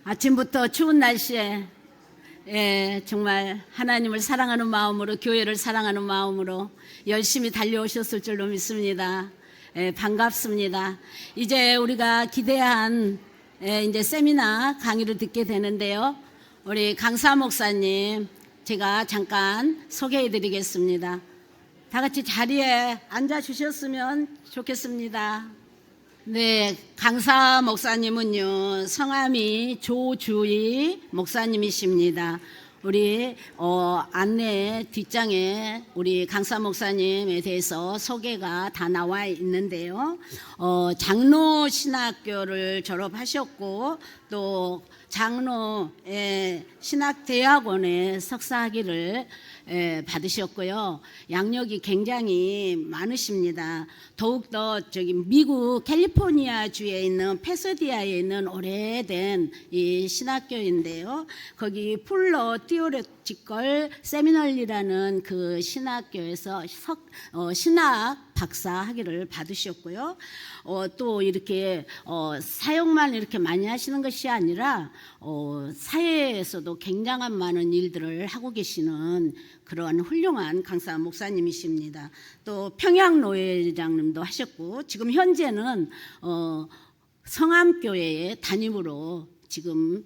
아침부터 추운 날씨에 정말 하나님을 사랑하는 마음으로, 교회를 사랑하는 마음으로 열심히 달려오셨을 줄로 믿습니다. 반갑습니다. 이제 우리가 기대한 이제 세미나 강의를 듣게 되는데요. 우리 강사 목사님 제가 잠깐 소개해 드리겠습니다. 다 같이 자리에 앉아 주셨으면 좋겠습니다. 네, 강사 목사님은요, 성함이 조주희 목사님이십니다. 우리 안내 뒷장에 우리 강사 목사님에 대해서 소개가 다 나와 있는데요. 장로 신학교를 졸업하셨고 또 장로 신학대학원에 석사학위를 받으셨고요. 양력이 굉장히 많으십니다. 더욱더 미국 캘리포니아 주에 있는 패서디아에 있는 오래된 이 신학교인데요. 거기 풀러 티오레티컬 세미널리라는 그 신학교에서 신학 박사 학위를 받으셨고요. 또 이렇게 사역만 이렇게 많이 하시는 것이 아니라 사회에서도 굉장한 많은 일들을 하고 계시는 그러한 훌륭한 강사 목사님이십니다. 또 평양노회장님도 하셨고 지금 현재는 성암교회의 담임으로 지금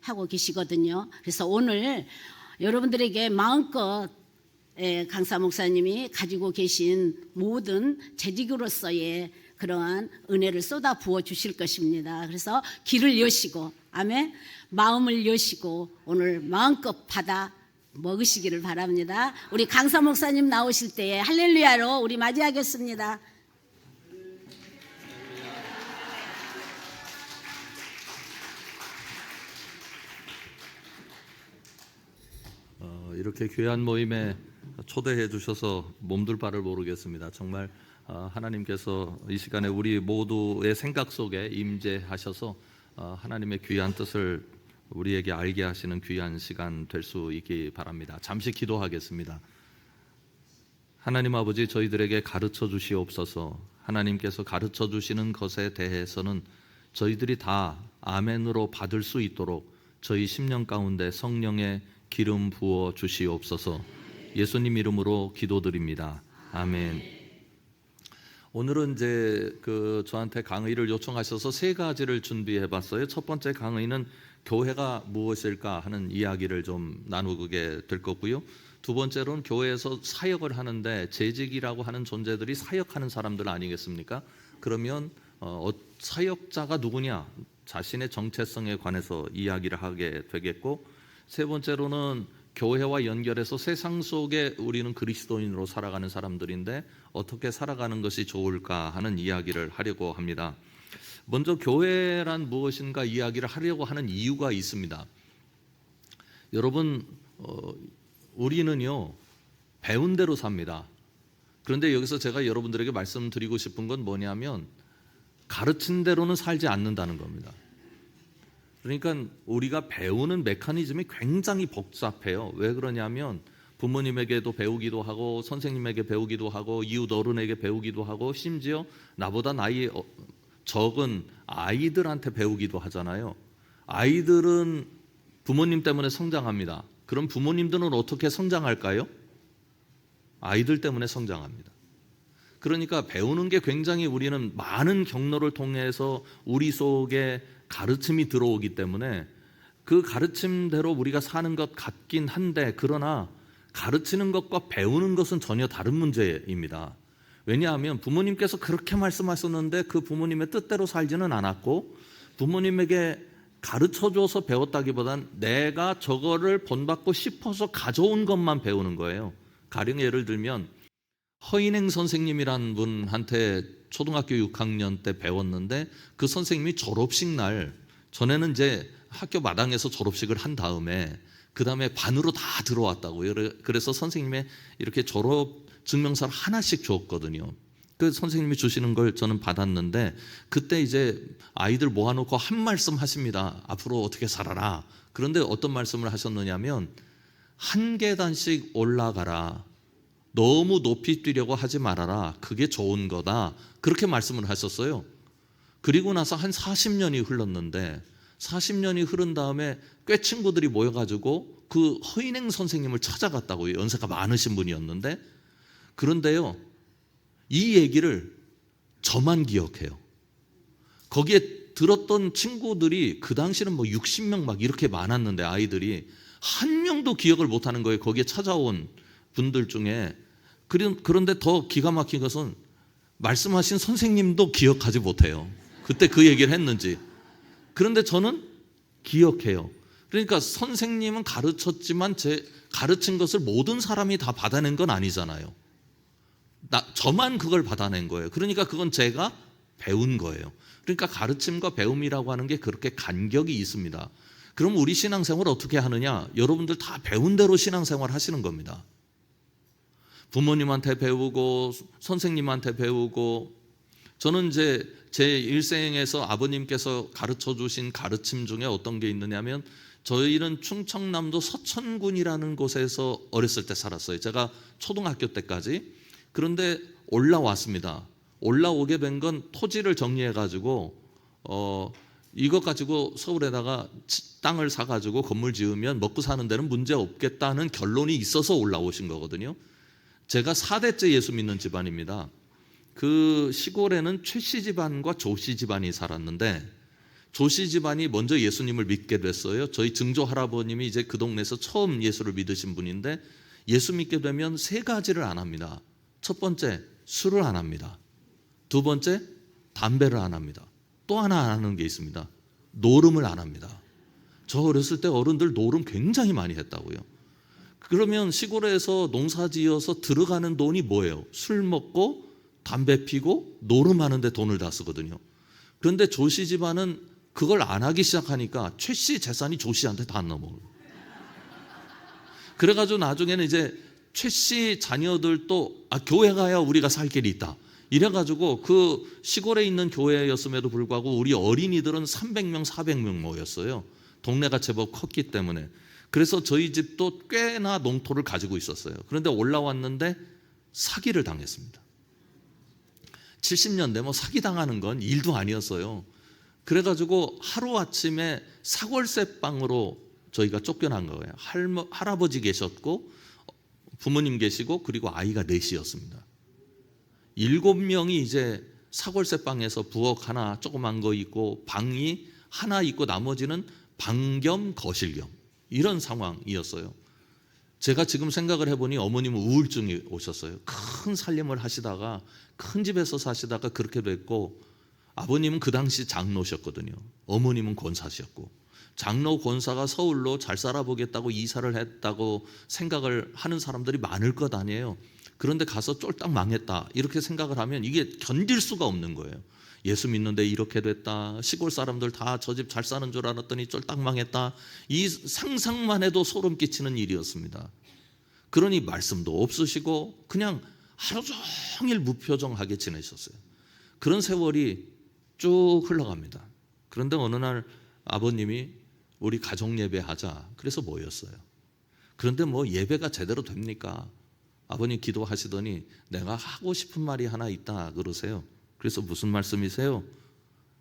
하고 계시거든요. 그래서 오늘 여러분들에게 마음껏 강사 목사님이 가지고 계신 모든 재직으로서의 그러한 은혜를 쏟아 부어 주실 것입니다. 그래서 귀를 여시고, 아멘, 마음을 여시고 오늘 마음껏 받아 먹으시기를 바랍니다. 우리 강사 목사님 나오실 때에 할렐루야로 우리 맞이하겠습니다. 이렇게 귀한 모임에 초대해 주셔서 몸둘 바를 모르겠습니다. 정말 하나님께서 이 시간에 우리 모두의 생각 속에 임재하셔서 하나님의 귀한 뜻을 우리에게 알게 하시는 귀한 시간 될 수 있기 바랍니다. 잠시 기도하겠습니다. 하나님 아버지, 저희들에게 가르쳐 주시옵소서. 하나님께서 가르쳐 주시는 것에 대해서는 저희들이 다 아멘으로 받을 수 있도록 저희 심령 가운데 성령의 기름 부어 주시옵소서. 예수님 이름으로 기도드립니다. 아멘. 오늘은 이제 저한테 강의를 요청하셔서 세 가지를 준비해봤어요. 첫 번째 강의는 교회가 무엇일까 하는 이야기를 좀 나누게 될 거고요. 두 번째로는 교회에서 사역을 하는데 재직이라고 하는 존재들이 사역하는 사람들 아니겠습니까? 그러면 사역자가 누구냐? 자신의 정체성에 관해서 이야기를 하게 되겠고, 세 번째로는 교회와 연결해서 세상 속에 우리는 그리스도인으로 살아가는 사람들인데 어떻게 살아가는 것이 좋을까 하는 이야기를 하려고 합니다. 먼저 교회란 무엇인가 이야기를 하려고 하는 이유가 있습니다. 여러분, 우리는요 배운 대로 삽니다. 그런데 여기서 제가 여러분들에게 말씀드리고 싶은 건 뭐냐면 가르친 대로는 살지 않는다는 겁니다. 그러니까 우리가 배우는 메커니즘이 굉장히 복잡해요. 왜 그러냐면 부모님에게도 배우기도 하고 선생님에게 배우기도 하고 이웃 어른에게 배우기도 하고 심지어 나보다 나이 적은 아이들한테 배우기도 하잖아요. 아이들은 부모님 때문에 성장합니다. 그럼 부모님들은 어떻게 성장할까요? 아이들 때문에 성장합니다. 그러니까 배우는 게 굉장히 우리는 많은 경로를 통해서 우리 속에 가르침이 들어오기 때문에 그 가르침대로 우리가 사는 것 같긴 한데, 그러나 가르치는 것과 배우는 것은 전혀 다른 문제입니다. 왜냐하면 부모님께서 그렇게 말씀하셨는데 그 부모님의 뜻대로 살지는 않았고, 부모님에게 가르쳐줘서 배웠다기보단 내가 저거를 본받고 싶어서 가져온 것만 배우는 거예요. 가령 예를 들면 허인행 선생님이란 분한테 초등학교 6학년 때 배웠는데 그 선생님이 졸업식 날, 전에는 이제 학교 마당에서 졸업식을 한 다음에 그 다음에 반으로 다 들어왔다고요. 그래서 선생님의 이렇게 졸업 증명서를 하나씩 줬거든요. 그 선생님이 주시는 걸 저는 받았는데, 그때 이제 아이들 모아놓고 한 말씀 하십니다. 앞으로 어떻게 살아라. 그런데 어떤 말씀을 하셨느냐면, 한 계단씩 올라가라. 너무 높이 뛰려고 하지 말아라. 그게 좋은 거다. 그렇게 말씀을 하셨어요. 그리고 나서 한 40년이 흘렀는데 40년이 흐른 다음에 꽤 친구들이 모여가지고 그 허인행 선생님을 찾아갔다고요. 연세가 많으신 분이었는데. 그런데요, 이 얘기를 저만 기억해요. 거기에 들었던 친구들이 그 당시는 뭐 60명 막 이렇게 많았는데 아이들이 한 명도 기억을 못하는 거예요. 거기에 찾아온 분들 중에. 그런데 더 기가 막힌 것은 말씀하신 선생님도 기억하지 못해요. 그때 그 얘기를 했는지. 그런데 저는 기억해요. 그러니까 선생님은 가르쳤지만 제 가르친 것을 모든 사람이 다 받아낸 건 아니잖아요. 저만 그걸 받아낸 거예요. 그러니까 그건 제가 배운 거예요. 그러니까 가르침과 배움이라고 하는 게 그렇게 간격이 있습니다. 그럼 우리 신앙생활 어떻게 하느냐? 여러분들 다 배운 대로 신앙생활 하시는 겁니다. 부모님한테 배우고 선생님한테 배우고. 저는 이제 제 일생에서 아버님께서 가르쳐 주신 가르침 중에 어떤 게 있느냐면, 저희는 충청남도 서천군이라는 곳에서 어렸을 때 살았어요. 제가 초등학교 때까지. 그런데 올라왔습니다. 올라오게 된 건 토지를 정리해 가지고 이것 가지고 서울에다가 땅을 사 가지고 건물 지으면 먹고 사는 데는 문제 없겠다는 결론이 있어서 올라오신 거거든요. 제가 4대째 예수 믿는 집안입니다. 그 시골에는 최씨 집안과 조씨 집안이 살았는데, 조씨 집안이 먼저 예수님을 믿게 됐어요. 저희 증조 할아버님이 이제 그 동네에서 처음 예수를 믿으신 분인데, 예수 믿게 되면 세 가지를 안 합니다. 첫 번째, 술을 안 합니다. 두 번째, 담배를 안 합니다. 또 하나 안 하는 게 있습니다. 노름을 안 합니다. 저 어렸을 때 어른들 노름 굉장히 많이 했다고요. 그러면 시골에서 농사 지어서 들어가는 돈이 뭐예요? 술 먹고 담배 피고 노름하는 데 돈을 다 쓰거든요. 그런데 조씨 집안은 그걸 안 하기 시작하니까 최씨 재산이 조씨한테 다 넘어요. 그래가지고 나중에는 이제 최씨 자녀들도 교회 가야 우리가 살 길이 있다. 이래가지고 그 시골에 있는 교회였음에도 불구하고 우리 어린이들은 300명, 400명 모였어요. 동네가 제법 컸기 때문에. 그래서 저희 집도 꽤나 농토를 가지고 있었어요. 그런데 올라왔는데 사기를 당했습니다. 70년대 뭐 사기당하는 건 일도 아니었어요. 그래가지고 하루아침에 사골세방으로 저희가 쫓겨난 거예요. 할아버지 계셨고 부모님 계시고 그리고 아이가 넷이었습니다. 7명이 이제 사골세방에서 부엌 하나 조그만 거 있고 방이 하나 있고 나머지는 방 겸 거실 겸 이런 상황이었어요. 제가 지금 생각을 해보니 어머님은 우울증이 오셨어요. 큰 살림을 하시다가 큰 집에서 사시다가 그렇게 됐고, 아버님은 그 당시 장로셨거든요. 어머님은 권사셨고, 장로 권사가 서울로 잘 살아보겠다고 이사를 했다고 생각을 하는 사람들이 많을 것 아니에요. 그런데 가서 쫄딱 망했다 이렇게 생각을 하면 이게 견딜 수가 없는 거예요. 예수 믿는데 이렇게 됐다. 시골 사람들 다 저 집 잘 사는 줄 알았더니 쫄딱 망했다. 이 상상만 해도 소름 끼치는 일이었습니다. 그러니 말씀도 없으시고 그냥 하루 종일 무표정하게 지내셨어요. 그런 세월이 쭉 흘러갑니다. 그런데 어느 날 아버님이 우리 가족 예배 하자. 그래서 모였어요. 그런데 뭐 예배가 제대로 됩니까? 아버님 기도하시더니 내가 하고 싶은 말이 하나 있다 그러세요. 그래서 무슨 말씀이세요?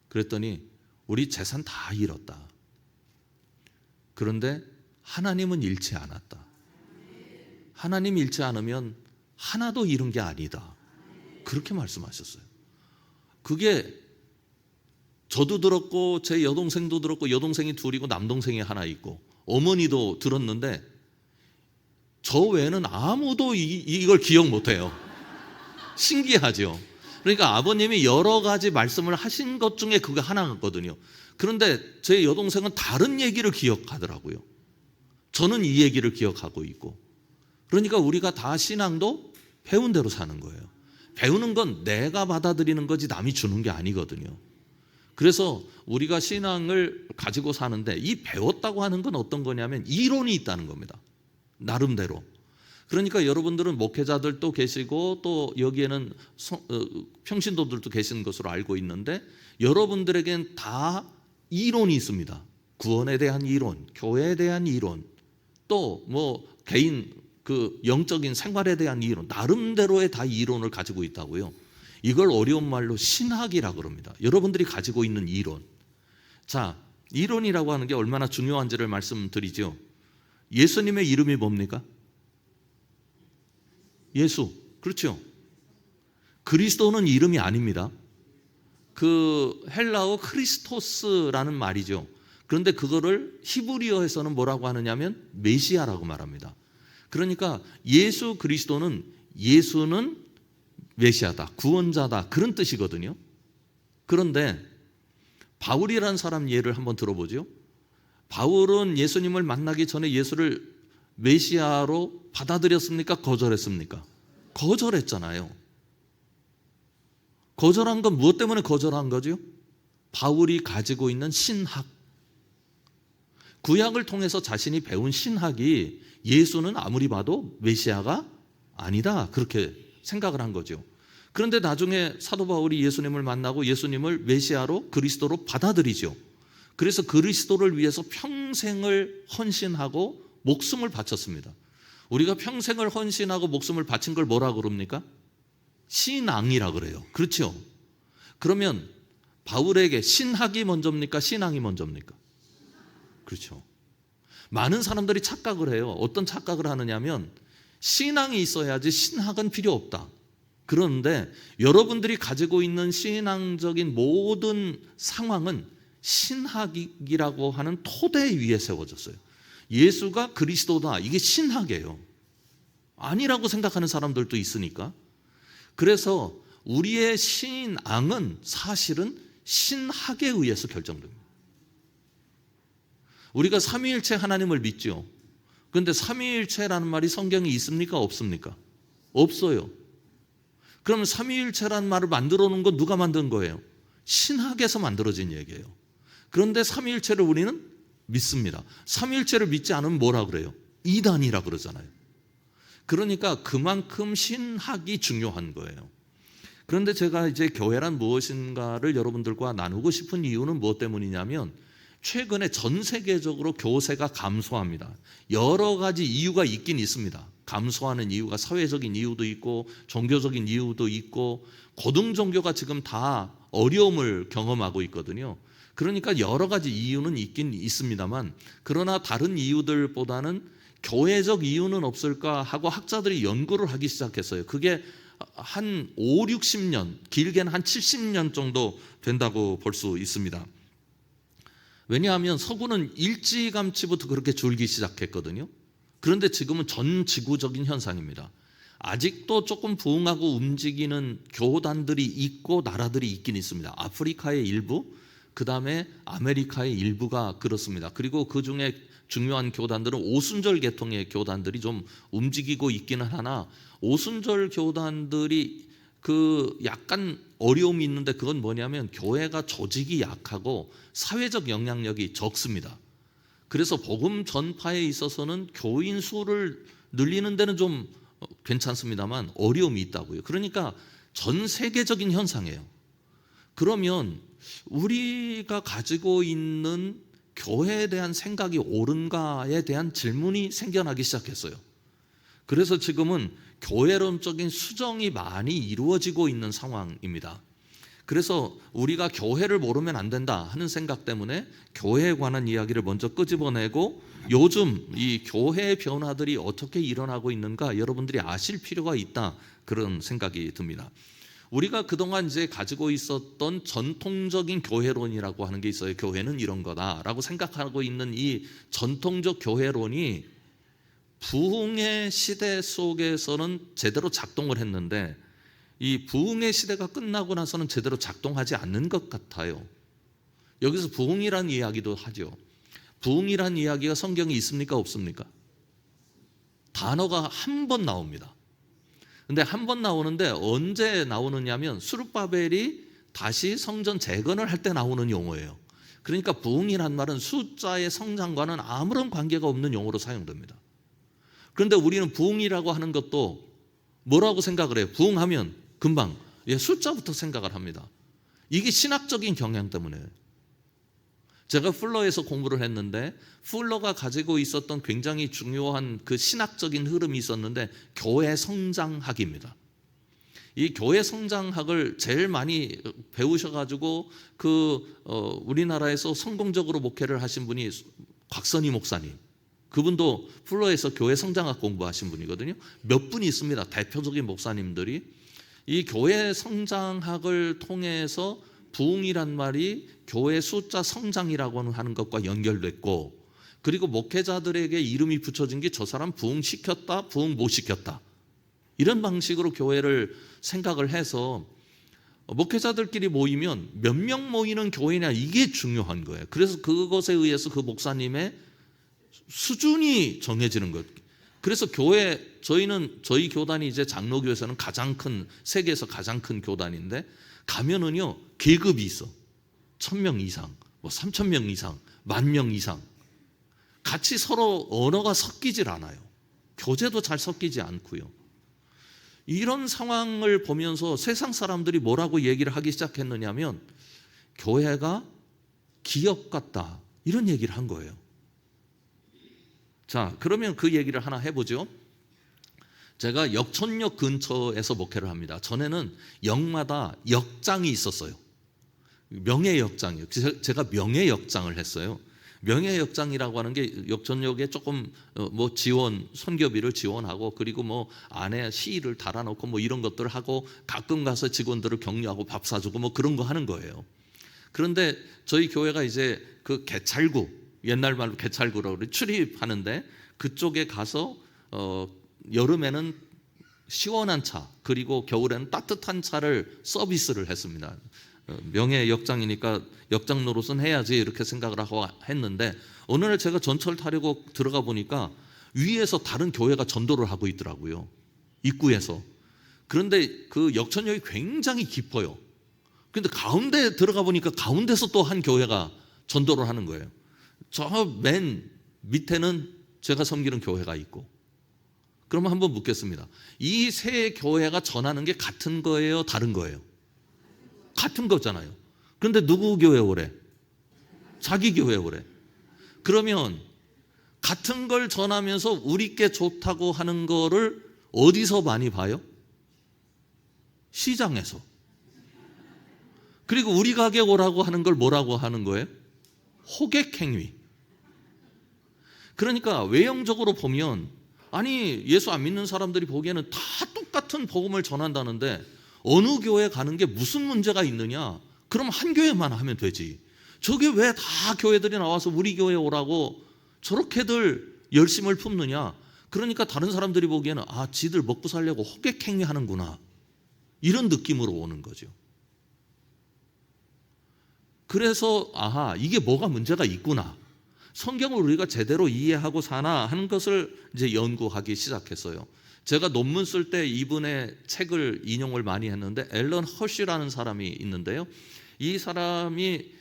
그랬더니 우리 재산 다 잃었다. 그런데 하나님은 잃지 않았다. 하나님 잃지 않으면 하나도 잃은 게 아니다. 그렇게 말씀하셨어요. 그게 저도 들었고 제 여동생도 들었고, 여동생이 둘이고 남동생이 하나 있고 어머니도 들었는데 저 외에는 아무도 이걸 기억 못해요. 신기하죠. 그러니까 아버님이 여러 가지 말씀을 하신 것 중에 그게 하나거든요. 그런데 제 여동생은 다른 얘기를 기억하더라고요. 저는 이 얘기를 기억하고 있고. 그러니까 우리가 다 신앙도 배운 대로 사는 거예요. 배우는 건 내가 받아들이는 거지 남이 주는 게 아니거든요. 그래서 우리가 신앙을 가지고 사는데 이 배웠다고 하는 건 어떤 거냐면 이론이 있다는 겁니다. 나름대로. 그러니까 여러분들은 목회자들도 계시고 또 여기에는 평신도들도 계신 것으로 알고 있는데, 여러분들에겐 다 이론이 있습니다. 구원에 대한 이론, 교회에 대한 이론, 또 뭐 개인 그 영적인 생활에 대한 이론, 나름대로의 다 이론을 가지고 있다고요. 이걸 어려운 말로 신학이라고 그럽니다. 여러분들이 가지고 있는 이론. 자, 이론이라고 하는 게 얼마나 중요한지를 말씀드리죠. 예수님의 이름이 뭡니까? 예수. 그렇죠. 그리스도는 이름이 아닙니다. 그 헬라어 크리스토스라는 말이죠. 그런데 그거를 히브리어에서는 뭐라고 하느냐면 메시아라고 말합니다. 그러니까 예수 그리스도는 예수는 메시아다, 구원자다, 그런 뜻이거든요. 그런데 바울이라는 사람 예를 한번 들어보죠. 바울은 예수님을 만나기 전에 예수를 메시아로 받아들였습니까? 거절했습니까? 거절했잖아요. 거절한 건 무엇 때문에 거절한 거죠? 바울이 가지고 있는 신학, 구약을 통해서 자신이 배운 신학이 예수는 아무리 봐도 메시아가 아니다, 그렇게 생각을 한 거죠. 그런데 나중에 사도 바울이 예수님을 만나고 예수님을 메시아로, 그리스도로 받아들이죠. 그래서 그리스도를 위해서 평생을 헌신하고 목숨을 바쳤습니다. 우리가 평생을 헌신하고 목숨을 바친 걸 뭐라고 그럽니까? 신앙이라 그래요. 그렇죠? 그러면 바울에게 신학이 먼저입니까? 신앙이 먼저입니까? 그렇죠. 많은 사람들이 착각을 해요. 어떤 착각을 하느냐면 신앙이 있어야지 신학은 필요 없다. 그런데 여러분들이 가지고 있는 신앙적인 모든 상황은 신학이라고 하는 토대 위에 세워졌어요. 예수가 그리스도다, 이게 신학이에요. 아니라고 생각하는 사람들도 있으니까. 그래서 우리의 신앙은 사실은 신학에 의해서 결정됩니다. 우리가 삼위일체 하나님을 믿죠. 그런데 삼위일체라는 말이 성경에 있습니까? 없습니까? 없어요. 그러면 삼위일체라는 말을 만들어 놓은 건 누가 만든 거예요? 신학에서 만들어진 얘기예요. 그런데 삼위일체를 우리는 믿습니다. 삼위일체를 믿지 않으면 뭐라 그래요? 이단이라 그러잖아요. 그러니까 그만큼 신학이 중요한 거예요. 그런데 제가 이제 교회란 무엇인가를 여러분들과 나누고 싶은 이유는 무엇 때문이냐면 최근에 전 세계적으로 교세가 감소합니다. 여러 가지 이유가 있긴 있습니다. 감소하는 이유가 사회적인 이유도 있고 종교적인 이유도 있고 고등 종교가 지금 다 어려움을 경험하고 있거든요. 그러니까 여러 가지 이유는 있긴 있습니다만, 그러나 다른 이유들보다는 교회적 이유는 없을까 하고 학자들이 연구를 하기 시작했어요. 그게 한 5, 60년, 길게는 한 70년 정도 된다고 볼 수 있습니다. 왜냐하면 서구는 일찌감치부터 그렇게 줄기 시작했거든요. 그런데 지금은 전 지구적인 현상입니다. 아직도 조금 부흥하고 움직이는 교단들이 있고 나라들이 있긴 있습니다. 아프리카의 일부, 그 다음에 아메리카의 일부가 그렇습니다. 그리고 그 중에 중요한 교단들은 오순절 계통의 교단들이 좀 움직이고 있기는 하나, 오순절 교단들이 그 약간 어려움이 있는데 그건 뭐냐면 교회가 조직이 약하고 사회적 영향력이 적습니다. 그래서 복음 전파에 있어서는 교인 수를 늘리는 데는 좀 괜찮습니다만 어려움이 있다고요. 그러니까 전 세계적인 현상이에요. 그러면 우리가 가지고 있는 교회에 대한 생각이 옳은가에 대한 질문이 생겨나기 시작했어요. 그래서 지금은 교회론적인 수정이 많이 이루어지고 있는 상황입니다. 그래서 우리가 교회를 모르면 안 된다 하는 생각 때문에 교회에 관한 이야기를 먼저 끄집어내고 요즘 이 교회의 변화들이 어떻게 일어나고 있는가 여러분들이 아실 필요가 있다, 그런 생각이 듭니다. 우리가 그동안 이제 가지고 있었던 전통적인 교회론이라고 하는 게 있어요. 교회는 이런 거다라고 생각하고 있는 이 전통적 교회론이 부흥의 시대 속에서는 제대로 작동을 했는데 이 부흥의 시대가 끝나고 나서는 제대로 작동하지 않는 것 같아요. 여기서 부흥이라는 이야기도 하죠. 부흥이라는 이야기가 성경에 있습니까? 없습니까? 단어가 한 번 나옵니다. 근데 한 번 나오는데 언제 나오느냐면 수룹바벨이 다시 성전 재건을 할 때 나오는 용어예요. 그러니까 부흥이란 말은 숫자의 성장과는 아무런 관계가 없는 용어로 사용됩니다. 그런데 우리는 부흥이라고 하는 것도 뭐라고 생각을 해요? 부흥하면 금방 숫자부터 생각을 합니다. 이게 신학적인 경향 때문에. 제가 풀러에서 공부를 했는데 풀러가 가지고 있었던 굉장히 중요한 그 신학적인 흐름이 있었는데 교회 성장학입니다. 이 교회 성장학을 제일 많이 배우셔가지고 우리나라에서 성공적으로 목회를 하신 분이 곽선희 목사님. 그분도 플로에서 교회 성장학 공부하신 분이거든요. 몇 분이 있습니다. 대표적인 목사님들이 이 교회 성장학을 통해서 부흥이란 말이 교회 숫자 성장이라고 하는 것과 연결됐고, 그리고 목회자들에게 이름이 붙여진 게 저 사람 부흥시켰다, 부흥 못 시켰다, 이런 방식으로 교회를 생각을 해서 목회자들끼리 모이면 몇 명 모이는 교회냐, 이게 중요한 거예요. 그래서 그것에 의해서 그 목사님의 수준이 정해지는 것. 그래서 저희 교단이 이제 장로교에서는 세계에서 가장 큰 교단인데, 가면은요 계급이 있어. 1,000명 이상, 3,000명 이상, 10,000명 이상. 같이 서로 언어가 섞이질 않아요. 교제도 잘 섞이지 않고요. 이런 상황을 보면서 세상 사람들이 뭐라고 얘기를 하기 시작했느냐면, 교회가 기업 같다, 이런 얘기를 한 거예요. 자, 그러면 그 얘기를 하나 해보죠. 제가 역촌역 근처에서 목회를 합니다. 전에는 역마다 역장이 있었어요. 명예역장이요. 제가 명예역장을 했어요. 명예역장이라고 하는 게 역촌역에 조금 선교비를 지원하고, 그리고 안에 시위를 달아놓고 이런 것들을 하고, 가끔 가서 직원들을 격려하고 밥 사주고 그런 거 하는 거예요. 그런데 저희 교회가 이제 그 개찰구, 옛날 말로 개찰구라고 그래, 출입하는데 그쪽에 가서 여름에는 시원한 차, 그리고 겨울에는 따뜻한 차를 서비스를 했습니다. 명예 역장이니까 역장 노릇은 해야지, 이렇게 생각을 하고 했는데, 어느 날 제가 전철 타려고 들어가 보니까 위에서 다른 교회가 전도를 하고 있더라고요, 입구에서. 그런데 그 역천역이 굉장히 깊어요. 근데 가운데 들어가 보니까 가운데서 또 한 교회가 전도를 하는 거예요. 저 맨 밑에는 제가 섬기는 교회가 있고. 그러면 한번 묻겠습니다. 이 세 교회가 전하는 게 같은 거예요, 다른 거예요? 같은 거잖아요. 그런데 누구 교회 오래? 자기 교회 오래. 그러면 같은 걸 전하면서 우리께 좋다고 하는 거를 어디서 많이 봐요? 시장에서. 그리고 우리 가게 오라고 하는 걸 뭐라고 하는 거예요? 호객행위. 그러니까 외형적으로 보면, 아니 예수 안 믿는 사람들이 보기에는 다 똑같은 복음을 전한다는데 어느 교회 가는 게 무슨 문제가 있느냐? 그럼 한 교회만 하면 되지. 저게 왜 다 교회들이 나와서 우리 교회 오라고 저렇게들 열심을 품느냐? 그러니까 다른 사람들이 보기에는 지들 먹고 살려고 호객행위 하는구나, 이런 느낌으로 오는 거죠. 그래서 이게 뭐가 문제가 있구나, 성경을 우리가 제대로 이해하고 사나 하는 것을 이제 연구하기 시작했어요. 제가 논문 쓸 때 이분의 책을 인용을 많이 했는데, 앨런 허쉬라는 사람이 있는데요. 이 사람이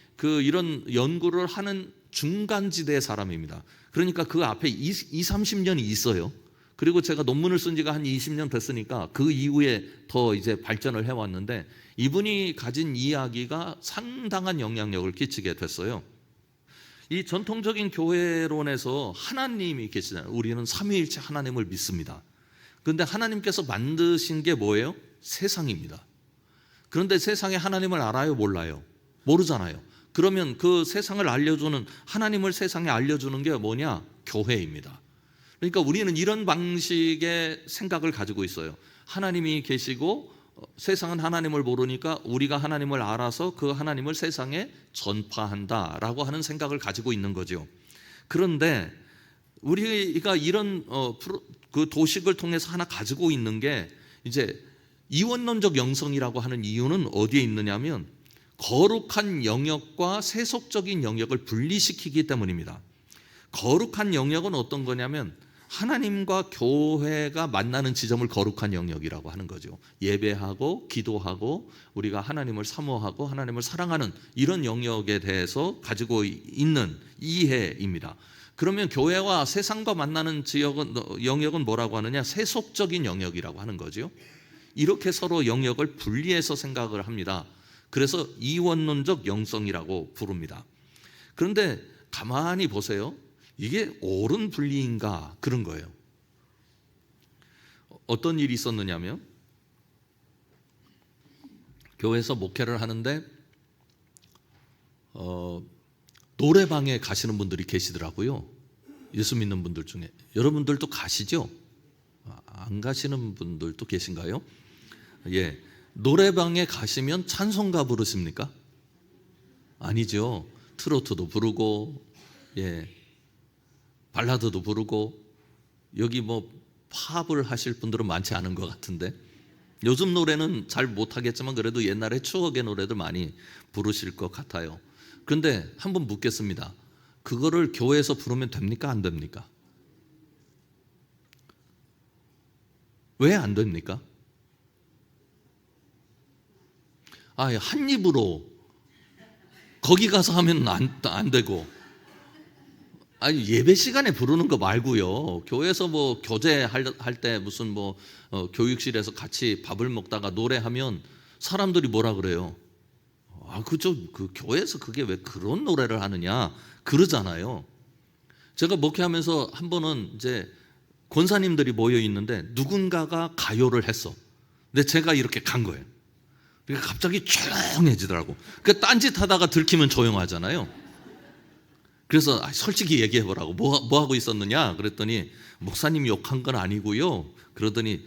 이런 연구를 하는 중간지대 사람입니다. 그러니까 그 앞에 30년이 있어요. 그리고 제가 논문을 쓴 지가 한 20년 됐으니까 그 이후에 더 이제 발전을 해왔는데, 이분이 가진 이야기가 상당한 영향력을 끼치게 됐어요. 이 전통적인 교회론에서 하나님이 계시잖아요. 우리는 삼위일체 하나님을 믿습니다. 그런데 하나님께서 만드신 게 뭐예요? 세상입니다. 그런데 세상에 하나님을 알아요, 몰라요? 모르잖아요. 그러면 그 세상을 알려주는, 하나님을 세상에 알려주는 게 뭐냐? 교회입니다. 그러니까 우리는 이런 방식의 생각을 가지고 있어요. 하나님이 계시고 세상은 하나님을 모르니까 우리가 하나님을 알아서 그 하나님을 세상에 전파한다라고 하는 생각을 가지고 있는 거죠. 그런데 우리가 이런 그 도식을 통해서 하나 가지고 있는 게, 이제 이원론적 영성이라고 하는 이유는 어디에 있느냐면, 거룩한 영역과 세속적인 영역을 분리시키기 때문입니다. 거룩한 영역은 어떤 거냐면, 하나님과 교회가 만나는 지점을 거룩한 영역이라고 하는 거죠. 예배하고 기도하고 우리가 하나님을 사모하고 하나님을 사랑하는 이런 영역에 대해서 가지고 있는 이해입니다. 그러면 교회와 세상과 만나는 영역은 뭐라고 하느냐? 세속적인 영역이라고 하는 거죠. 이렇게 서로 영역을 분리해서 생각을 합니다. 그래서 이원론적 영성이라고 부릅니다. 그런데 가만히 보세요. 이게 옳은 분리인가? 그런 거예요. 어떤 일이 있었느냐면, 교회에서 목회를 하는데 노래방에 가시는 분들이 계시더라고요. 예수 믿는 분들 중에. 여러분들도 가시죠? 안 가시는 분들도 계신가요? 예. 노래방에 가시면 찬송가 부르십니까? 아니죠. 트로트도 부르고, 예. 발라드도 부르고, 여기 뭐 팝을 하실 분들은 많지 않은 것 같은데, 요즘 노래는 잘 못하겠지만 그래도 옛날에 추억의 노래들 많이 부르실 것 같아요. 그런데 한번 묻겠습니다. 그거를 교회에서 부르면 됩니까? 안 됩니까? 왜 안 됩니까? 한 입으로 거기 가서 하면 안 되고, 예배 시간에 부르는 거 말고요. 교회에서 뭐 교제할 때 무슨 뭐 교육실에서 같이 밥을 먹다가 노래하면 사람들이 뭐라 그래요? 그 교회에서 그게 왜 그런 노래를 하느냐 그러잖아요. 제가 목회하면서 한 번은 이제 권사님들이 모여 있는데 누군가가 가요를 했어. 근데 제가 이렇게 간 거예요. 그러니까 갑자기 조용해지더라고. 그 딴짓하다가 들키면 조용하잖아요. 그래서 솔직히 얘기해보라고. 뭐 하고 있었느냐 그랬더니 목사님이 욕한 건 아니고요. 그러더니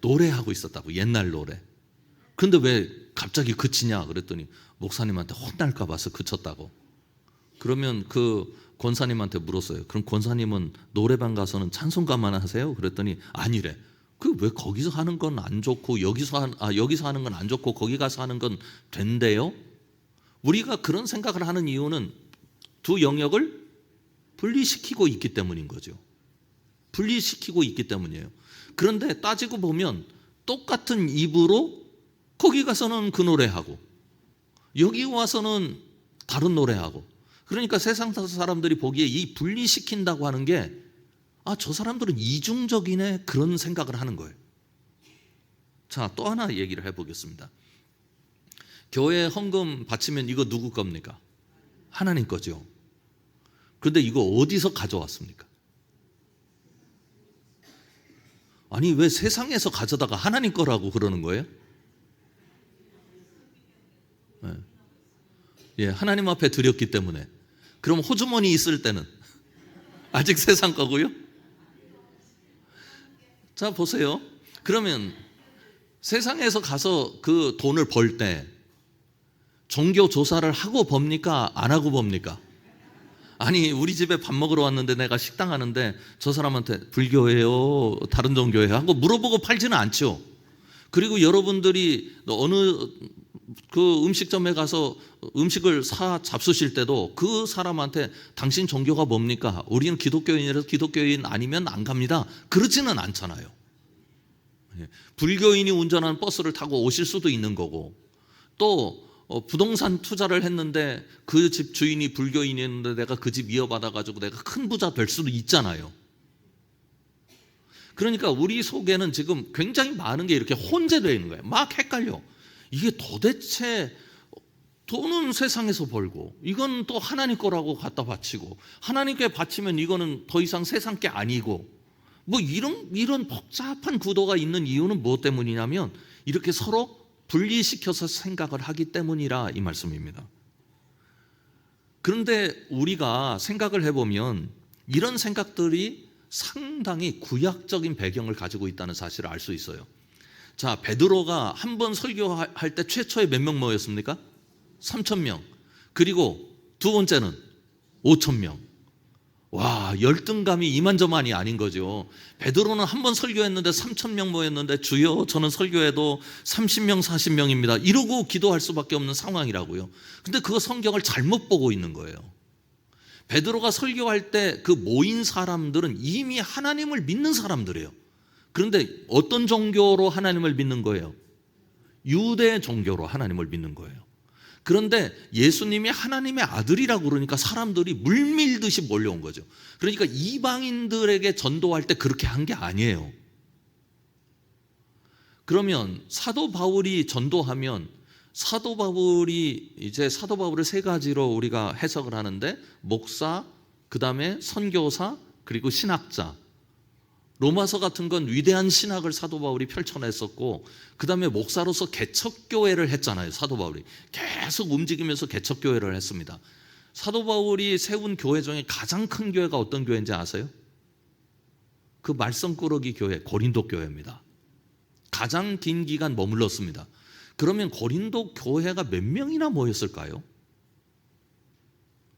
노래하고 있었다고. 옛날 노래. 근데 왜 갑자기 그치냐 그랬더니 목사님한테 혼날까 봐서 그쳤다고. 그러면 그 권사님한테 물었어요. 그럼 권사님은 노래방 가서는 찬송가만 하세요? 그랬더니 아니래. 그 왜 거기서 하는 건 안 좋고 여기서 하는 건 안 좋고 거기 가서 하는 건 된대요? 우리가 그런 생각을 하는 이유는 두 영역을 분리시키고 있기 때문인 거죠. 분리시키고 있기 때문이에요. 그런데 따지고 보면 똑같은 입으로 거기 가서는 그 노래하고 여기 와서는 다른 노래하고, 그러니까 세상 사람들이 보기에 이 분리시킨다고 하는 게 저 사람들은 이중적이네 그런 생각을 하는 거예요. 자, 또 하나 얘기를 해보겠습니다. 교회 헌금 바치면 이거 누구 겁니까? 하나님 거죠. 그런데 이거 어디서 가져왔습니까? 아니 왜 세상에서 가져다가 하나님 거라고 그러는 거예요? 예, 하나님 앞에 드렸기 때문에. 그럼 호주머니 있을 때는 아직 세상 거고요? 자, 보세요. 그러면 세상에서 가서 그 돈을 벌 때 종교 조사를 하고 봅니까? 안 하고 봅니까? 아니 우리 집에 밥 먹으러 왔는데 내가 식당 하는데 저 사람한테 불교예요? 다른 종교예요? 하고 물어보고 팔지는 않죠. 그리고 여러분들이 어느 그 음식점에 가서 음식을 사 잡수실 때도 그 사람한테 당신 종교가 뭡니까? 우리는 기독교인이라서 기독교인 아니면 안 갑니다. 그러지는 않잖아요. 불교인이 운전하는 버스를 타고 오실 수도 있는 거고, 또 부동산 투자를 했는데 그 집 주인이 불교인이었는데 내가 그 집 이어받아가지고 내가 큰 부자 될 수도 있잖아요. 그러니까 우리 속에는 지금 굉장히 많은 게 이렇게 혼재되어 있는 거예요. 막 헷갈려. 이게 도대체 돈은 세상에서 벌고 이건 또 하나님 거라고 갖다 바치고 하나님께 바치면 이거는 더 이상 세상 게 아니고 뭐 이런 복잡한 구도가 있는 이유는 무엇 때문이냐면 이렇게 서로 분리시켜서 생각을 하기 때문이라 이 말씀입니다. 그런데 우리가 생각을 해보면 이런 생각들이 상당히 구약적인 배경을 가지고 있다는 사실을 알 수 있어요. 자, 베드로가 한 번 설교할 때 최초에 몇 명 모였습니까? 3,000명. 그리고 두 번째는 5,000명. 와, 열등감이 이만저만이 아닌 거죠. 베드로는 한 번 설교했는데 3,000명 모였는데 주여 저는 설교해도 30명 40명입니다 이러고 기도할 수밖에 없는 상황이라고요. 근데 그거 성경을 잘못 보고 있는 거예요. 베드로가 설교할 때 그 모인 사람들은 이미 하나님을 믿는 사람들이에요. 그런데 어떤 종교로 하나님을 믿는 거예요? 유대 종교로 하나님을 믿는 거예요. 그런데 예수님이 하나님의 아들이라고 그러니까 사람들이 물밀듯이 몰려온 거죠. 그러니까 이방인들에게 전도할 때 그렇게 한 게 아니에요. 그러면 사도 바울이 전도하면 사도 바울을 세 가지로 우리가 해석을 하는데 목사, 그 다음에 선교사, 그리고 신학자로 로마서 같은 건 위대한 신학을 사도 바울이 펼쳐냈었고, 그 다음에 목사로서 개척교회를 했잖아요. 사도 바울이 계속 움직이면서 개척교회를 했습니다. 사도 바울이 세운 교회 중에 가장 큰 교회가 어떤 교회인지 아세요? 그 말썽꾸러기 교회, 고린도 교회입니다. 가장 긴 기간 머물렀습니다. 그러면 고린도 교회가 몇 명이나 모였을까요?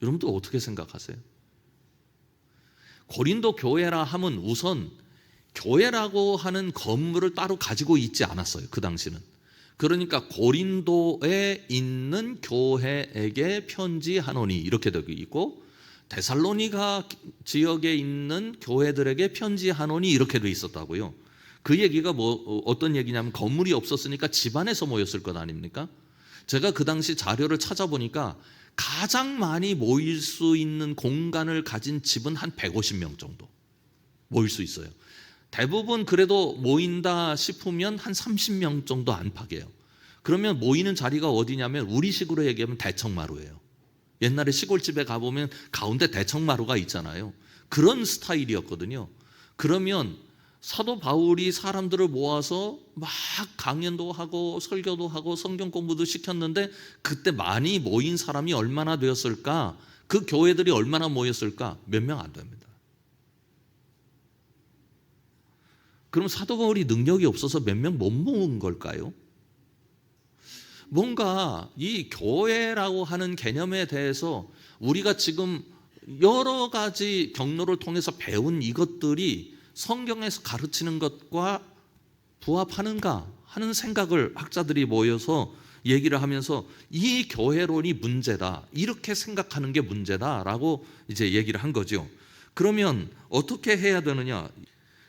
여러분들 어떻게 생각하세요? 고린도 교회라 하면 우선 교회라고 하는 건물을 따로 가지고 있지 않았어요. 그 당시는. 그러니까 고린도에 있는 교회에게 편지하노니 이렇게 되어 있고, 데살로니가 지역에 있는 교회들에게 편지하노니 이렇게 되어 있었다고요. 그 얘기가 어떤 얘기냐면 건물이 없었으니까 집 안에서 모였을 것 아닙니까? 제가 그 당시 자료를 찾아보니까 가장 많이 모일 수 있는 공간을 가진 집은 한 150명 정도 모일 수 있어요. 대부분 그래도 모인다 싶으면 한 30명 정도 안팎이에요. 그러면 모이는 자리가 어디냐면 우리식으로 얘기하면 대청마루예요. 옛날에 시골집에 가보면 가운데 대청마루가 있잖아요. 그런 스타일이었거든요. 그러면 사도 바울이 사람들을 모아서 막 강연도 하고 설교도 하고 성경 공부도 시켰는데, 그때 많이 모인 사람이 얼마나 되었을까? 그 교회들이 얼마나 모였을까? 몇 명 안 됩니다. 그럼 사도 바울이 능력이 없어서 몇 명 못 모은 걸까요? 뭔가 이 교회라고 하는 개념에 대해서 우리가 지금 여러 가지 경로를 통해서 배운 이것들이 성경에서 가르치는 것과 부합하는가 하는 생각을 학자들이 모여서 얘기를 하면서 이 교회론이 문제다, 이렇게 생각하는 게 문제다라고 이제 얘기를 한 거죠. 그러면 어떻게 해야 되느냐?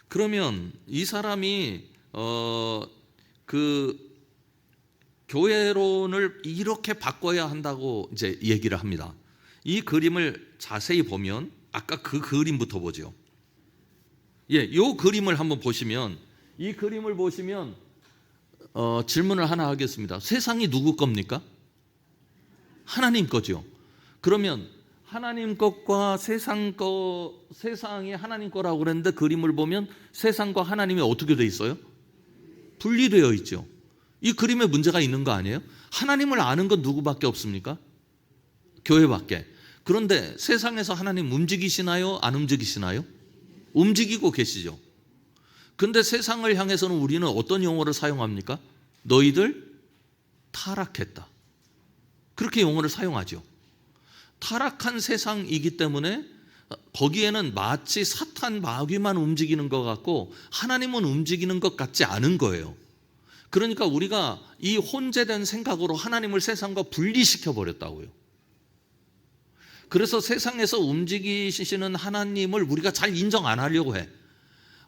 그러면 이 사람이 그 교회론을 이렇게 바꿔야 한다고 이제 얘기를 합니다. 이 그림을 자세히 보면 아까 그 그림부터 보죠. 예, 이 그림을 한번 보시면, 이 그림을 보시면 질문을 하나 하겠습니다. 세상이 누구 겁니까? 하나님 거죠. 그러면 하나님 것과 세상이 하나님 거라고 그랬는데 그림을 보면 세상과 하나님이 어떻게 돼 있어요? 분리되어 있죠. 이 그림에 문제가 있는 거 아니에요? 하나님을 아는 건 누구밖에 없습니까? 교회밖에. 그런데 세상에서 하나님 움직이시나요? 안 움직이시나요? 움직이고 계시죠. 근데 세상을 향해서는 우리는 어떤 용어를 사용합니까? 너희들 타락했다. 그렇게 용어를 사용하죠. 타락한 세상이기 때문에 거기에는 마치 사탄 마귀만 움직이는 것 같고 하나님은 움직이는 것 같지 않은 거예요. 그러니까 우리가 이 혼재된 생각으로 하나님을 세상과 분리시켜 버렸다고요. 그래서 세상에서 움직이시는 하나님을 우리가 잘 인정 안 하려고 해.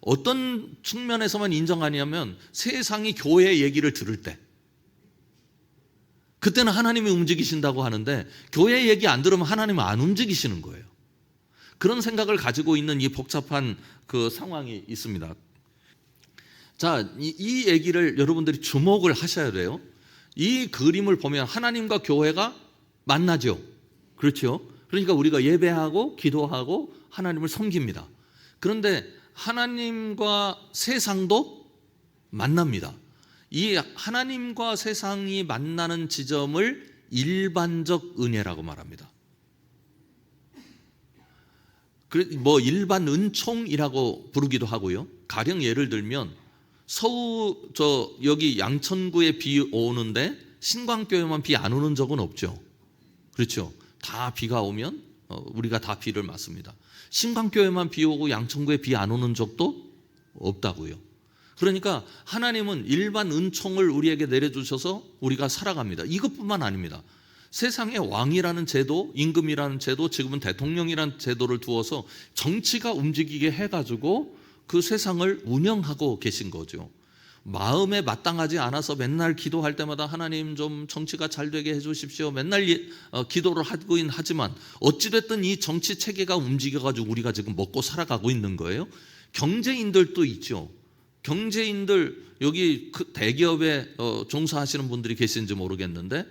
어떤 측면에서만 인정하냐면 세상이 교회 얘기를 들을 때, 그때는 하나님이 움직이신다고 하는데 교회 얘기 안 들으면 하나님은 안 움직이시는 거예요. 그런 생각을 가지고 있는 이 복잡한 그 상황이 있습니다. 자, 이 얘기를 여러분들이 주목을 하셔야 돼요. 이 그림을 보면 하나님과 교회가 만나죠. 그렇죠? 그러니까 우리가 예배하고 기도하고 하나님을 섬깁니다. 그런데 하나님과 세상도 만납니다. 이 하나님과 세상이 만나는 지점을 일반적 은혜라고 말합니다. 뭐 일반 은총이라고 부르기도 하고요. 가령 예를 들면 여기 양천구에 비 오는데 신광교회만 비 안 오는 적은 없죠. 그렇죠? 다 비가 오면 우리가 다 비를 맞습니다. 신광교회만 비 오고 양천구에 비 안 오는 적도 없다고요. 그러니까 하나님은 일반 은총을 우리에게 내려주셔서 우리가 살아갑니다. 이것뿐만 아닙니다. 세상에 왕이라는 제도, 임금이라는 제도, 지금은 대통령이라는 제도를 두어서 정치가 움직이게 해가지고 그 세상을 운영하고 계신 거죠. 마음에 마땅하지 않아서 맨날 기도할 때마다 하나님 좀 정치가 잘 되게 해주십시오. 맨날 기도를 하긴 하지만 어찌됐든 이 정치 체계가 움직여가지고 우리가 지금 먹고 살아가고 있는 거예요. 경제인들도 있죠. 경제인들, 여기 그 대기업에 종사하시는 분들이 계신지 모르겠는데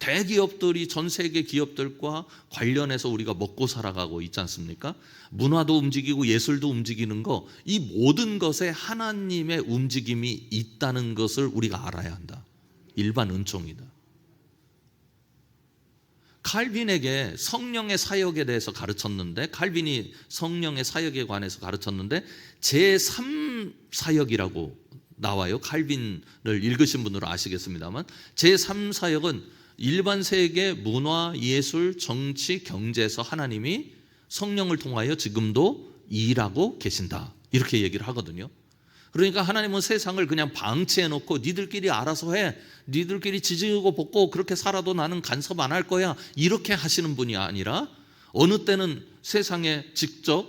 대기업들이 전 세계 기업들과 관련해서 우리가 먹고 살아가고 있지 않습니까? 문화도 움직이고 예술도 움직이는 거, 이 모든 것에 하나님의 움직임이 있다는 것을 우리가 알아야 한다. 일반 은총이다. 칼빈에게 성령의 사역에 대해서 가르쳤는데, 칼빈이 성령의 사역에 관해서 가르쳤는데 제3 사역이라고 나와요. 칼빈을 읽으신 분들은 아시겠습니다만, 제3 사역은 일반 세계 문화, 예술, 정치, 경제에서 하나님이 성령을 통하여 지금도 일하고 계신다, 이렇게 얘기를 하거든요. 그러니까 하나님은 세상을 그냥 방치해 놓고 니들끼리 알아서 해, 니들끼리 지지고 볶고 그렇게 살아도 나는 간섭 안 할 거야, 이렇게 하시는 분이 아니라 어느 때는 세상에 직접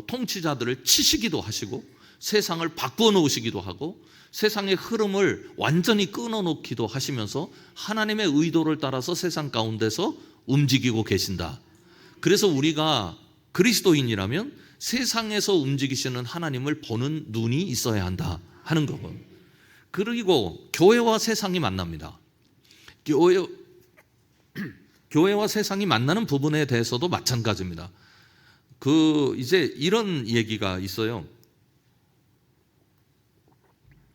통치자들을 치시기도 하시고 세상을 바꾸어 놓으시기도 하고 세상의 흐름을 완전히 끊어 놓기도 하시면서 하나님의 의도를 따라서 세상 가운데서 움직이고 계신다. 그래서 우리가 그리스도인이라면 세상에서 움직이시는 하나님을 보는 눈이 있어야 한다 하는 거고, 그리고 교회와 세상이 만납니다. 교회와 세상이 만나는 부분에 대해서도 마찬가지입니다. 이제 이런 얘기가 있어요.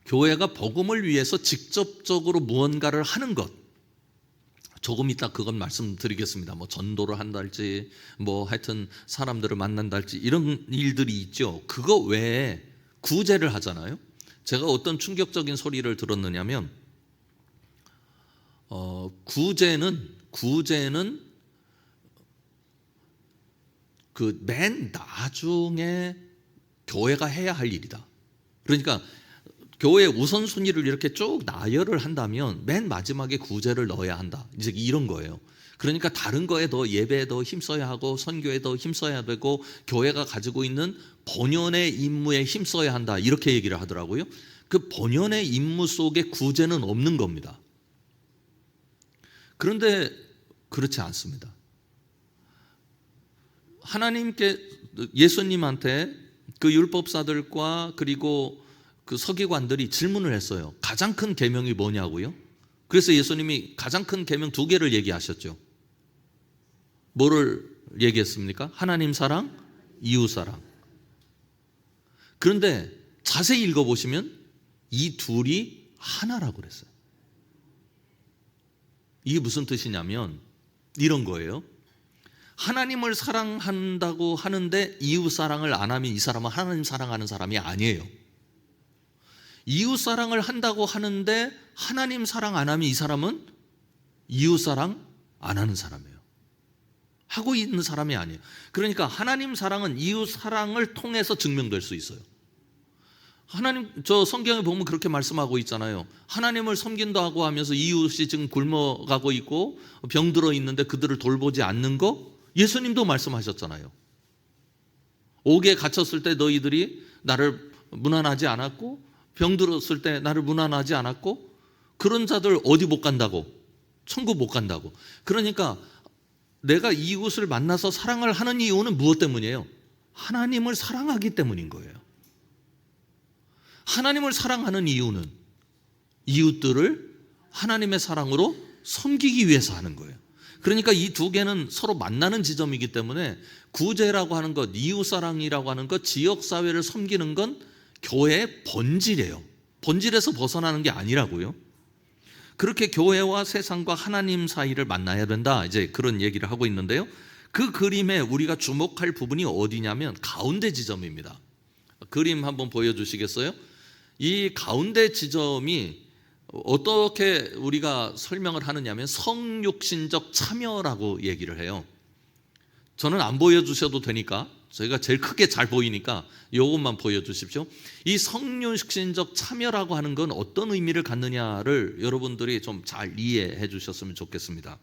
교회가 복음을 위해서 직접적으로 무언가를 하는 것, 조금 이따 그건 말씀드리겠습니다. 뭐 전도를 한달지 뭐 하여튼 사람들을 만난달지 이런 일들이 있죠. 그거 외에 구제를 하잖아요. 제가 어떤 충격적인 소리를 들었느냐면 구제는 그 맨 나중에 교회가 해야 할 일이다. 그러니까 교회의 우선순위를 이렇게 쭉 나열을 한다면 맨 마지막에 구제를 넣어야 한다, 이제 이런 거예요. 그러니까 다른 거에 더 예배에 더 힘써야 하고 선교에 더 힘써야 되고 교회가 가지고 있는 본연의 임무에 힘써야 한다, 이렇게 얘기를 하더라고요. 그 본연의 임무 속에 구제는 없는 겁니다. 그런데 그렇지 않습니다. 하나님께, 예수님한테 그 율법사들과 그리고 그 서기관들이 질문을 했어요. 가장 큰 계명이 뭐냐고요? 그래서 예수님이 가장 큰 계명 2개를 얘기하셨죠. 뭐를 얘기했습니까? 하나님 사랑, 이웃 사랑. 그런데 자세히 읽어보시면 이 둘이 하나라고 그랬어요. 이게 무슨 뜻이냐면 이런 거예요. 하나님을 사랑한다고 하는데 이웃 사랑을 안 하면 이 사람은 하나님 사랑하는 사람이 아니에요. 이웃 사랑을 한다고 하는데 하나님 사랑 안 하면 이 사람은 이웃 사랑 안 하는 사람이에요. 하고 있는 사람이 아니에요. 그러니까 하나님 사랑은 이웃 사랑을 통해서 증명될 수 있어요. 하나님, 저 성경에 보면 그렇게 말씀하고 있잖아요. 하나님을 섬긴다고 하면서 이웃이 지금 굶어가고 있고 병들어 있는데 그들을 돌보지 않는 거, 예수님도 말씀하셨잖아요. 옥에 갇혔을 때 너희들이 나를 문안하지 않았고 병들었을 때 나를 문안하지 않았고, 그런 자들 어디 못 간다고? 천국 못 간다고. 그러니까 내가 이웃을 만나서 사랑을 하는 이유는 무엇 때문이에요? 하나님을 사랑하기 때문인 거예요. 하나님을 사랑하는 이유는 이웃들을 하나님의 사랑으로 섬기기 위해서 하는 거예요. 그러니까 이 2개는 서로 만나는 지점이기 때문에 구제라고 하는 것, 이웃사랑이라고 하는 것, 지역사회를 섬기는 건 교회의 본질이에요. 본질에서 벗어나는 게 아니라고요. 그렇게 교회와 세상과 하나님 사이를 만나야 된다, 이제 그런 얘기를 하고 있는데요. 그 그림에 우리가 주목할 부분이 어디냐면 가운데 지점입니다. 그림 한번 보여주시겠어요? 이 가운데 지점이 어떻게 우리가 설명을 하느냐면 성육신적 참여라고 얘기를 해요. 저는 안 보여주셔도 되니까, 저희가 제일 크게 잘 보이니까 이것만 보여주십시오. 이 성육신적 참여라고 하는 건 어떤 의미를 갖느냐를 여러분들이 좀 잘 이해해 주셨으면 좋겠습니다.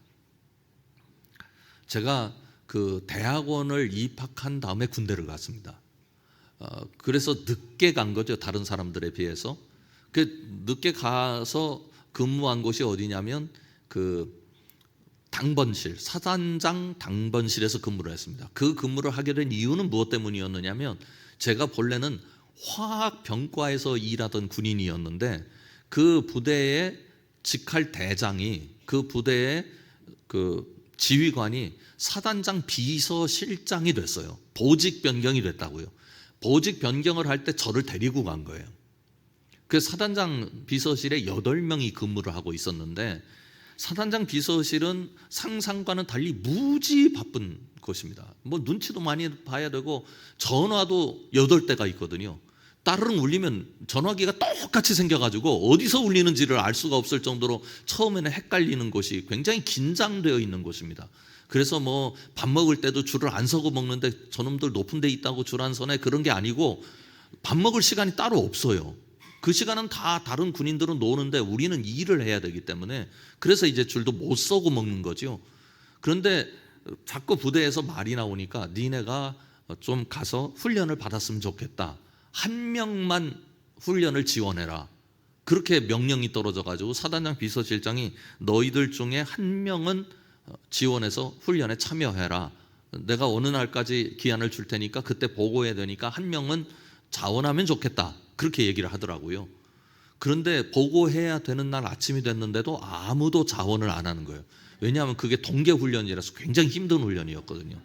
제가 그 대학원을 입학한 다음에 군대를 갔습니다. 그래서 늦게 간 거죠, 다른 사람들에 비해서. 그 늦게 가서 근무한 곳이 어디냐면 그 당번실, 사단장 당번실에서 근무를 했습니다. 그 근무를 하게 된 이유는 무엇 때문이었느냐면, 제가 본래는 화학병과에서 일하던 군인이었는데 그 부대의 직할 대장이 그 부대의 그 지휘관이 사단장 비서실장이 됐어요. 보직 변경이 됐다고요. 보직 변경을 할 때 저를 데리고 간 거예요. 그 사단장 비서실에 8명이 근무를 하고 있었는데, 사단장 비서실은 상상과는 달리 무지 바쁜 곳입니다. 뭐 눈치도 많이 봐야 되고 전화도 8대가 있거든요. 따르릉 울리면 전화기가 똑같이 생겨가지고 어디서 울리는지를 알 수가 없을 정도로 처음에는 헷갈리는 곳이 굉장히 긴장되어 있는 곳입니다. 그래서 뭐 밥 먹을 때도 줄을 안 서고 먹는데 저놈들 높은 데 있다고 줄 안 서네, 그런 게 아니고 밥 먹을 시간이 따로 없어요. 그 시간은 다 다른 군인들은 노는데 우리는 일을 해야 되기 때문에, 그래서 이제 줄도 못 서고 먹는 거죠. 그런데 자꾸 부대에서 말이 나오니까 니네가 좀 가서 훈련을 받았으면 좋겠다. 한 명만 훈련을 지원해라. 그렇게 명령이 떨어져가지고 사단장 비서실장이 너희들 중에 한 명은 지원해서 훈련에 참여해라. 내가 어느 날까지 기한을 줄 테니까 그때 보고해야 되니까 한 명은 자원하면 좋겠다. 그렇게 얘기를 하더라고요. 그런데 보고해야 되는 날 아침이 됐는데도 아무도 자원을 안 하는 거예요. 왜냐하면 그게 동계훈련이라서 굉장히 힘든 훈련이었거든요.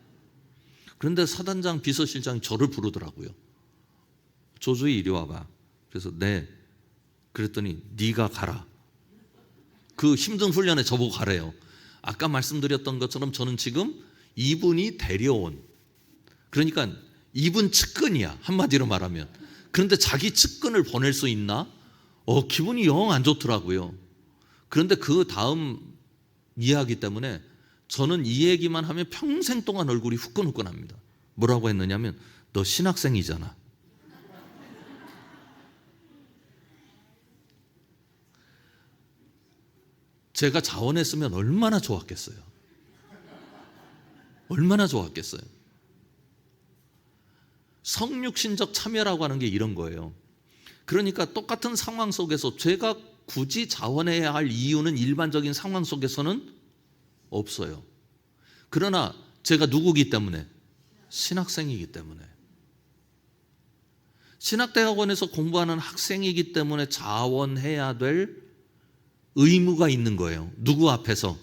그런데 사단장 비서실장이 저를 부르더라고요. 조주희 이리 와봐. 그래서 네. 그랬더니 네가 가라. 그 힘든 훈련에 저보고 가래요. 아까 말씀드렸던 것처럼 저는 지금 이분이 데려온, 그러니까 이분 측근이야, 한마디로 말하면. 그런데 자기 측근을 보낼 수 있나? 기분이 영 안 좋더라고요. 그런데 그 다음 이야기 때문에 저는 이 얘기만 하면 평생 동안 얼굴이 후끈후끈합니다. 뭐라고 했느냐면 너 신학생이잖아. 제가 자원했으면 얼마나 좋았겠어요. 얼마나 좋았겠어요. 성육신적 참여라고 하는 게 이런 거예요. 그러니까 똑같은 상황 속에서 제가 굳이 자원해야 할 이유는 일반적인 상황 속에서는 없어요. 그러나 제가 누구기 때문에? 신학생이기 때문에. 신학대학원에서 공부하는 학생이기 때문에 자원해야 될 의무가 있는 거예요. 누구 앞에서?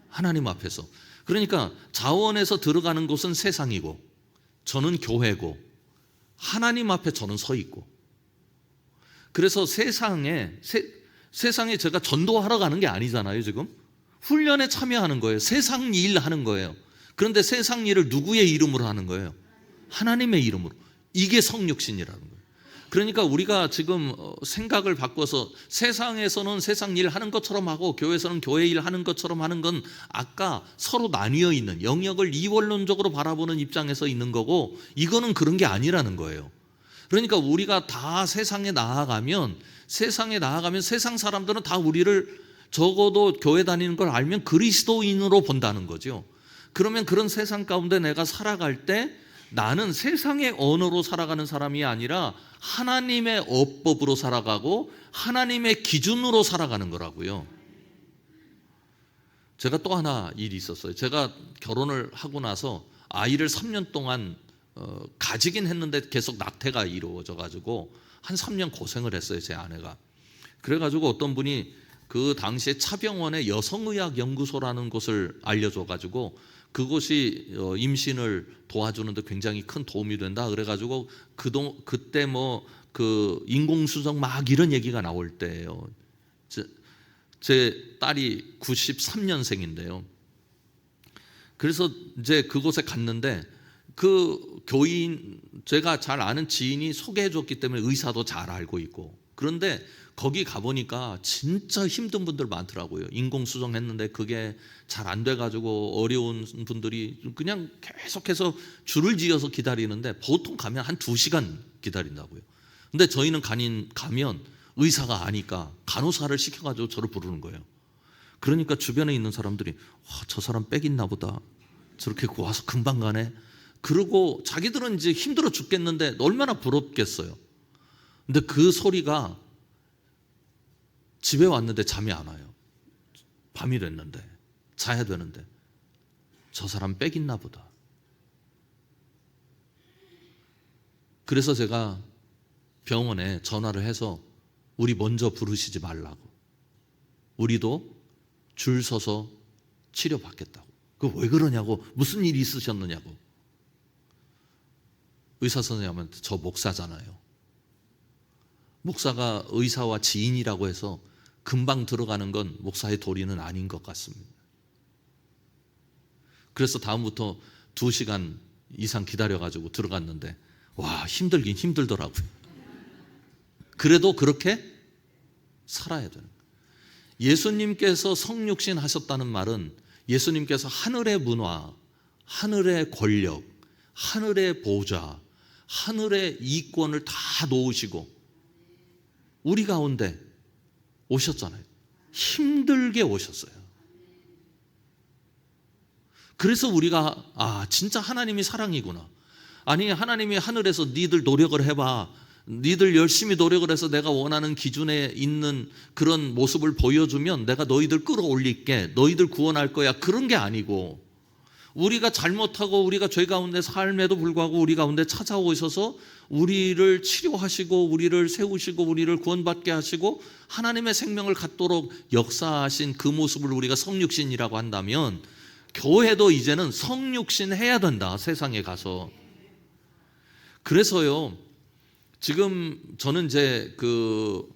하나님 앞에서. 그러니까 자원에서 들어가는 곳은 세상이고 저는 교회고 하나님 앞에 저는 서 있고, 그래서 세상에 제가 전도하러 가는 게 아니잖아요. 지금 훈련에 참여하는 거예요. 세상 일 하는 거예요. 그런데 세상 일을 누구의 이름으로 하는 거예요? 하나님의 이름으로. 이게 성육신이라는 거예요. 그러니까 우리가 지금 생각을 바꿔서 세상에서는 세상 일 하는 것처럼 하고 교회에서는 교회 일 하는 것처럼 하는 건 아까 서로 나뉘어 있는, 영역을 이원론적으로 바라보는 입장에서 있는 거고, 이거는 그런 게 아니라는 거예요. 그러니까 우리가 다 세상에 나아가면 세상 사람들은 다 우리를 적어도 교회 다니는 걸 알면 그리스도인으로 본다는 거죠. 그러면 그런 세상 가운데 내가 살아갈 때 나는 세상의 언어로 살아가는 사람이 아니라 하나님의 어법으로 살아가고 하나님의 기준으로 살아가는 거라고요. 제가 또 하나 일이 있었어요. 제가 결혼을 하고 나서 아이를 3년 동안 가지긴 했는데 계속 낙태가 이루어져 가지고 한 3년 고생을 했어요, 제 아내가. 그래가지고 어떤 분이 그 당시에 차병원의 여성의학연구소라는 곳을 알려줘 가지고 그곳이 임신을 도와주는데 굉장히 큰 도움이 된다. 그래가지고 그때 뭐 그 인공수정 막 이런 얘기가 나올 때예요. 제 딸이 93년생인데요. 그래서 이제 그곳에 갔는데 그 교인, 제가 잘 아는 지인이 소개해 줬기 때문에 의사도 잘 알고 있고, 그런데 거기 가보니까 진짜 힘든 분들 많더라고요. 인공수정 했는데 그게 잘 안 돼가지고 어려운 분들이 그냥 계속해서 줄을 지어서 기다리는데 보통 가면 한 2시간 기다린다고요. 근데 저희는 가면 의사가 아니까 간호사를 시켜가지고 저를 부르는 거예요. 그러니까 주변에 있는 사람들이 저 사람 빽 있나 보다. 저렇게 와서 금방 가네. 그러고 자기들은 이제 힘들어 죽겠는데 얼마나 부럽겠어요. 근데 그 소리가 집에 왔는데 잠이 안 와요. 밤이 됐는데 자야 되는데 저 사람 빽 있나 보다. 그래서 제가 병원에 전화를 해서 우리 먼저 부르시지 말라고, 우리도 줄 서서 치료받겠다고. 그 왜 그러냐고, 무슨 일이 있으셨느냐고. 의사 선생님한테 저 목사잖아요. 목사가 의사와 지인이라고 해서 금방 들어가는 건 목사의 도리는 아닌 것 같습니다. 그래서 다음부터 2시간 이상 기다려가지고 들어갔는데 와, 힘들긴 힘들더라고요. 그래도 그렇게 살아야 되는 거예요. 예수님께서 성육신 하셨다는 말은 예수님께서 하늘의 문화, 하늘의 권력, 하늘의 보좌, 하늘의 이권을 다 놓으시고 우리 가운데 오셨잖아요. 힘들게 오셨어요. 그래서 우리가 진짜 하나님이 사랑이구나. 아니, 하나님이 하늘에서 니들 노력을 해봐, 니들 열심히 노력을 해서 내가 원하는 기준에 있는 그런 모습을 보여주면 내가 너희들 끌어올릴게, 너희들 구원할 거야, 그런 게 아니고 우리가 잘못하고 우리가 죄 가운데 삶에도 불구하고 우리 가운데 찾아오셔서 우리를 치료하시고 우리를 세우시고 우리를 구원받게 하시고 하나님의 생명을 갖도록 역사하신 그 모습을 우리가 성육신이라고 한다면 교회도 이제는 성육신 해야 된다, 세상에 가서. 그래서요, 지금 저는 이제 그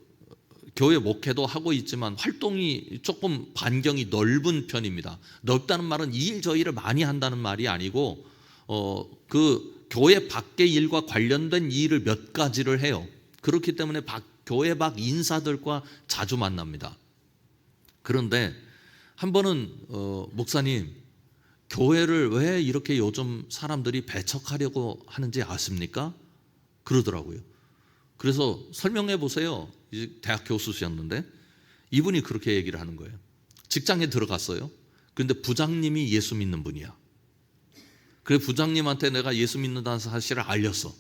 교회 목회도 하고 있지만 활동이 조금 반경이 넓은 편입니다. 넓다는 말은 이 일 저 일을 많이 한다는 말이 아니고 그 교회 밖의 일과 관련된 일을 몇 가지를 해요. 그렇기 때문에 교회 밖 인사들과 자주 만납니다. 그런데 한 번은 목사님, 교회를 왜 이렇게 요즘 사람들이 배척하려고 하는지 아십니까? 그러더라고요. 그래서 설명해 보세요. 이제 대학 교수셨는데 이분이 그렇게 얘기를 하는 거예요. 직장에 들어갔어요. 그런데 부장님이 예수 믿는 분이야. 그래서 부장님한테 내가 예수 믿는다는 사실을 알렸어.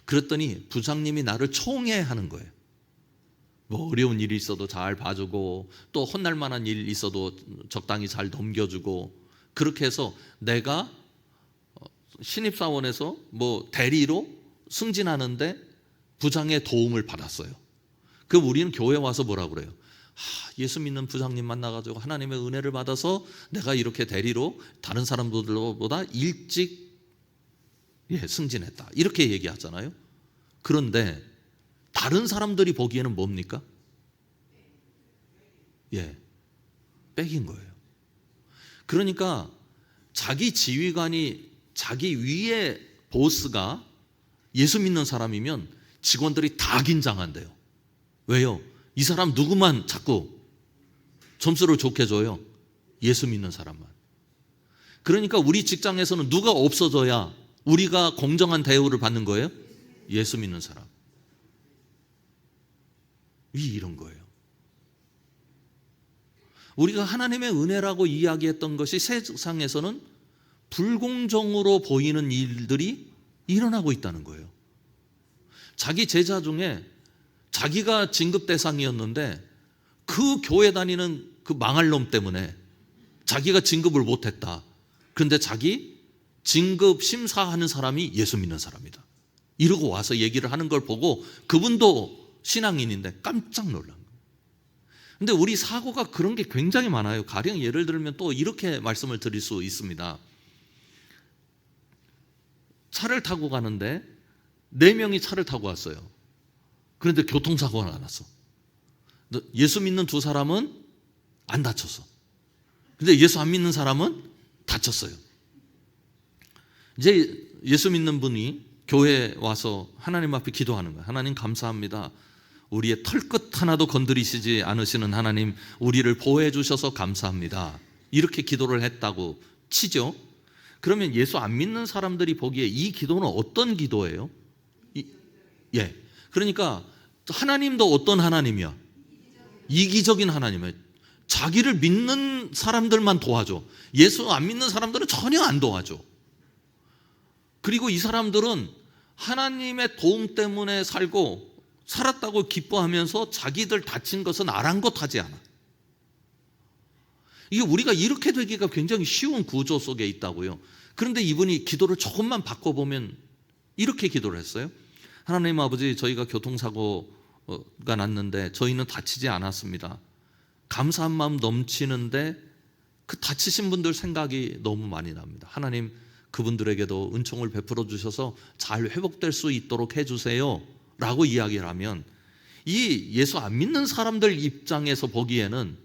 그랬더니 부장님이 나를 총애하는 거예요. 뭐 어려운 일이 있어도 잘 봐주고 또 혼날 만한 일 있어도 적당히 잘 넘겨주고, 그렇게 해서 내가 신입사원에서 뭐 대리로 승진하는데 부장의 도움을 받았어요. 그럼 우리는 교회 와서 뭐라고 그래요? 예수 믿는 부장님 만나가지고 하나님의 은혜를 받아서 내가 이렇게 대리로 다른 사람들보다 일찍 승진했다, 이렇게 얘기하잖아요. 그런데 다른 사람들이 보기에는 뭡니까? 빽인 거예요. 그러니까 자기 지휘관이, 자기 위에 보스가 예수 믿는 사람이면 직원들이 다 긴장한대요. 왜요? 이 사람 누구만 자꾸 점수를 좋게 줘요? 예수 믿는 사람만. 그러니까 우리 직장에서는 누가 없어져야 우리가 공정한 대우를 받는 거예요? 예수 믿는 사람. 이런 거예요. 우리가 하나님의 은혜라고 이야기했던 것이 세상에서는 불공정으로 보이는 일들이 일어나고 있다는 거예요. 자기 제자 중에 자기가 진급 대상이었는데 그 교회 다니는 그 망할 놈 때문에 자기가 진급을 못했다. 그런데 자기 진급 심사하는 사람이 예수 믿는 사람이다, 이러고 와서 얘기를 하는 걸 보고 그분도 신앙인인데 깜짝 놀란 거예요. 근데 우리 사고가 그런 게 굉장히 많아요. 가령 예를 들면 또 이렇게 말씀을 드릴 수 있습니다. 차를 타고 가는데 4명이 차를 타고 왔어요. 그런데 교통사고가 났어. 예수 믿는 2사람은 안 다쳤어. 근데 예수 안 믿는 사람은 다쳤어요. 이제 예수 믿는 분이 교회에 와서 하나님 앞에 기도하는 거예요. 하나님 감사합니다. 우리의 털끝 하나도 건드리시지 않으시는 하나님, 우리를 보호해 주셔서 감사합니다. 이렇게 기도를 했다고 치죠. 그러면 예수 안 믿는 사람들이 보기에 이 기도는 어떤 기도예요? 그러니까 하나님도 어떤 하나님이야? 이기적인 하나님이에요. 자기를 믿는 사람들만 도와줘. 예수 안 믿는 사람들은 전혀 안 도와줘. 그리고 이 사람들은 하나님의 도움 때문에 살고 살았다고 기뻐하면서 자기들 다친 것은 아랑곳하지 않아. 이게 우리가 이렇게 되기가 굉장히 쉬운 구조 속에 있다고요. 그런데 이분이 기도를 조금만 바꿔보면 이렇게 기도를 했어요. 하나님 아버지, 저희가 교통사고가 났는데 저희는 다치지 않았습니다. 감사한 마음 넘치는데 그 다치신 분들 생각이 너무 많이 납니다. 하나님 그분들에게도 은총을 베풀어 주셔서 잘 회복될 수 있도록 해주세요 라고 이야기를 하면, 이 예수 안 믿는 사람들 입장에서 보기에는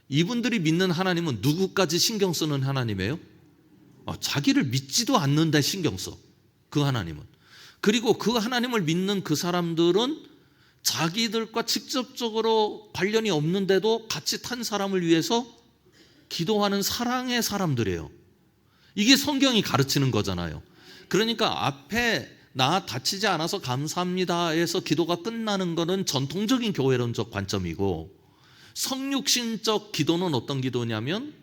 이분들이 믿는 하나님은 누구까지 신경 쓰는 하나님이에요? 자기를 믿지도 않는데 신경 써, 그 하나님은. 그리고 그 하나님을 믿는 그 사람들은 자기들과 직접적으로 관련이 없는데도 같이 탄 사람을 위해서 기도하는 사랑의 사람들이에요. 이게 성경이 가르치는 거잖아요. 그러니까 앞에 나 다치지 않아서 감사합니다 해서 기도가 끝나는 거는 전통적인 교회론적 관점이고, 성육신적 기도는 어떤 기도냐면,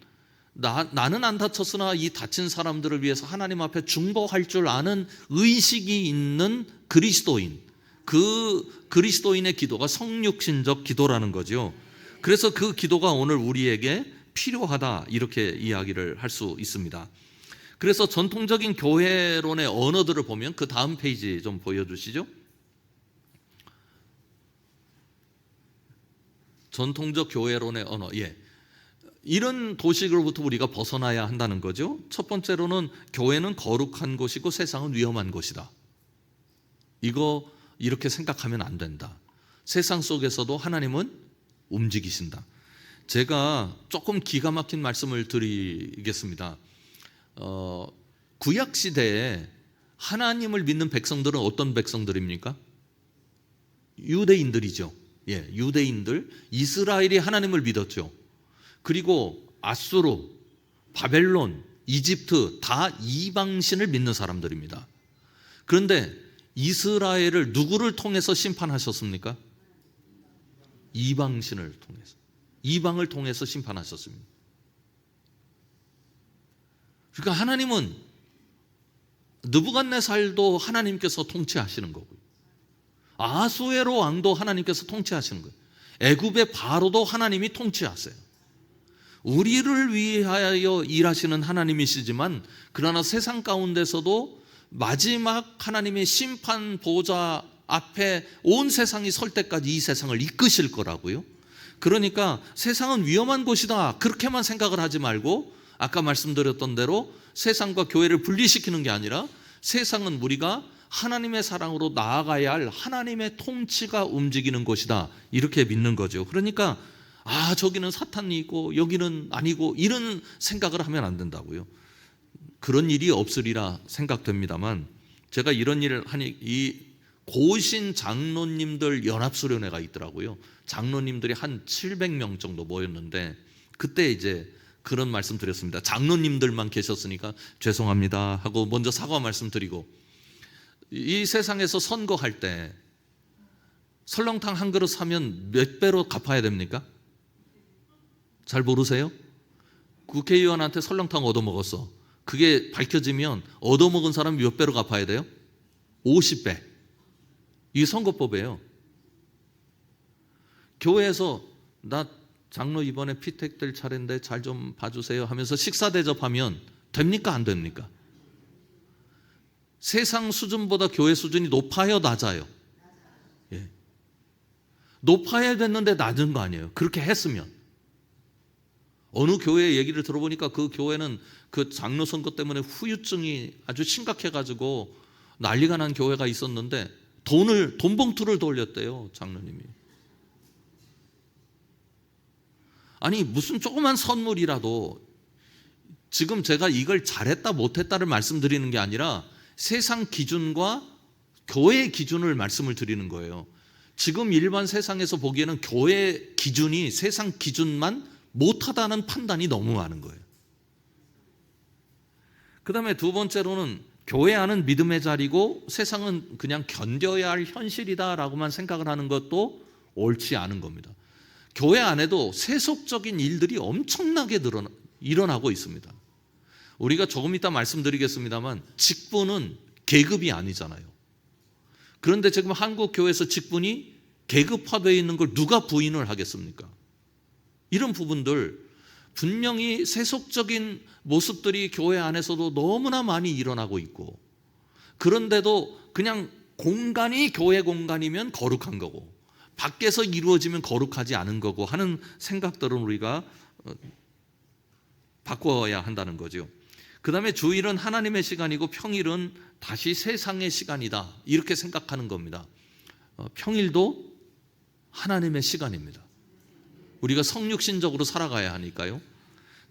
나는 안 다쳤으나 이 다친 사람들을 위해서 하나님 앞에 중보할 줄 아는 의식이 있는 그리스도인, 그 그리스도인의 기도가 성육신적 기도라는 거죠. 그래서 그 기도가 오늘 우리에게 필요하다, 이렇게 이야기를 할 수 있습니다. 그래서 전통적인 교회론의 언어들을 보면, 그 다음 페이지 좀 보여주시죠. 전통적 교회론의 언어, 이런 도식으로부터 우리가 벗어나야 한다는 거죠. 첫 번째로는 교회는 거룩한 곳이고 세상은 위험한 곳이다. 이거 이렇게 생각하면 안 된다. 세상 속에서도 하나님은 움직이신다. 제가 조금 기가 막힌 말씀을 드리겠습니다. 구약 시대에 하나님을 믿는 백성들은 어떤 백성들입니까? 유대인들이죠. 유대인들, 이스라엘이 하나님을 믿었죠. 그리고 아수르, 바벨론, 이집트 다 이방신을 믿는 사람들입니다. 그런데 이스라엘을 누구를 통해서 심판하셨습니까? 이방신을 통해서, 이방을 통해서 심판하셨습니다. 그러니까 하나님은, 느부갓네살도 하나님께서 통치하시는 거고요, 아수에로 왕도 하나님께서 통치하시는 거예요. 애굽의 바로도 하나님이 통치하세요. 우리를 위하여 일하시는 하나님이시지만, 그러나 세상 가운데서도 마지막 하나님의 심판 보좌 앞에 온 세상이 설 때까지 이 세상을 이끄실 거라고요. 그러니까 세상은 위험한 곳이다, 그렇게만 생각을 하지 말고, 아까 말씀드렸던 대로 세상과 교회를 분리시키는 게 아니라, 세상은 우리가 하나님의 사랑으로 나아가야 할 하나님의 통치가 움직이는 곳이다, 이렇게 믿는 거죠. 그러니까 저기는 사탄이 있고 여기는 아니고, 이런 생각을 하면 안 된다고요. 그런 일이 없으리라 생각됩니다만, 제가 이런 일을 하니, 이 고신 장로님들 연합수련회가 있더라고요. 장로님들이 한 700명 정도 모였는데, 그때 이제 그런 말씀 드렸습니다. 장로님들만 계셨으니까 죄송합니다 하고 먼저 사과 말씀 드리고, 이 세상에서 선거할 때 설렁탕 한 그릇 사면 몇 배로 갚아야 됩니까? 잘 모르세요? 국회의원한테 설렁탕 얻어먹었어. 그게 밝혀지면 얻어먹은 사람 몇 배로 갚아야 돼요? 50배. 이게 선거법이에요. 교회에서 나 장로 이번에 피택될 차례인데 잘 좀 봐주세요 하면서 식사 대접하면 됩니까? 안 됩니까? 세상 수준보다 교회 수준이 높아요, 낮아요? 높아야 됐는데 낮은 거 아니에요. 그렇게 했으면. 어느 교회 얘기를 들어보니까 그 교회는 그 장로 선거 때문에 후유증이 아주 심각해가지고 난리가 난 교회가 있었는데, 돈 봉투를 돌렸대요, 장로님이. 아니, 무슨 조그만 선물이라도, 지금 제가 이걸 잘했다 못했다를 말씀드리는 게 아니라 세상 기준과 교회의 기준을 말씀을 드리는 거예요. 지금 일반 세상에서 보기에는 교회 기준이 세상 기준만 못하다는 판단이 너무 많은 거예요. 그 다음에 두 번째로는, 교회 안은 믿음의 자리고 세상은 그냥 견뎌야 할 현실이다라고만 생각을 하는 것도 옳지 않은 겁니다. 교회 안에도 세속적인 일들이 엄청나게 일어나고 있습니다. 우리가 조금 이따 말씀드리겠습니다만, 직분은 계급이 아니잖아요. 그런데 지금 한국 교회에서 직분이 계급화되어 있는 걸 누가 부인을 하겠습니까? 이런 부분들, 분명히 세속적인 모습들이 교회 안에서도 너무나 많이 일어나고 있고, 그런데도 그냥 공간이 교회 공간이면 거룩한 거고, 밖에서 이루어지면 거룩하지 않은 거고 하는 생각들은 우리가 바꿔야 한다는 거죠. 그 다음에 주일은 하나님의 시간이고 평일은 다시 세상의 시간이다, 이렇게 생각하는 겁니다. 평일도 하나님의 시간입니다. 우리가 성육신적으로 살아가야 하니까요.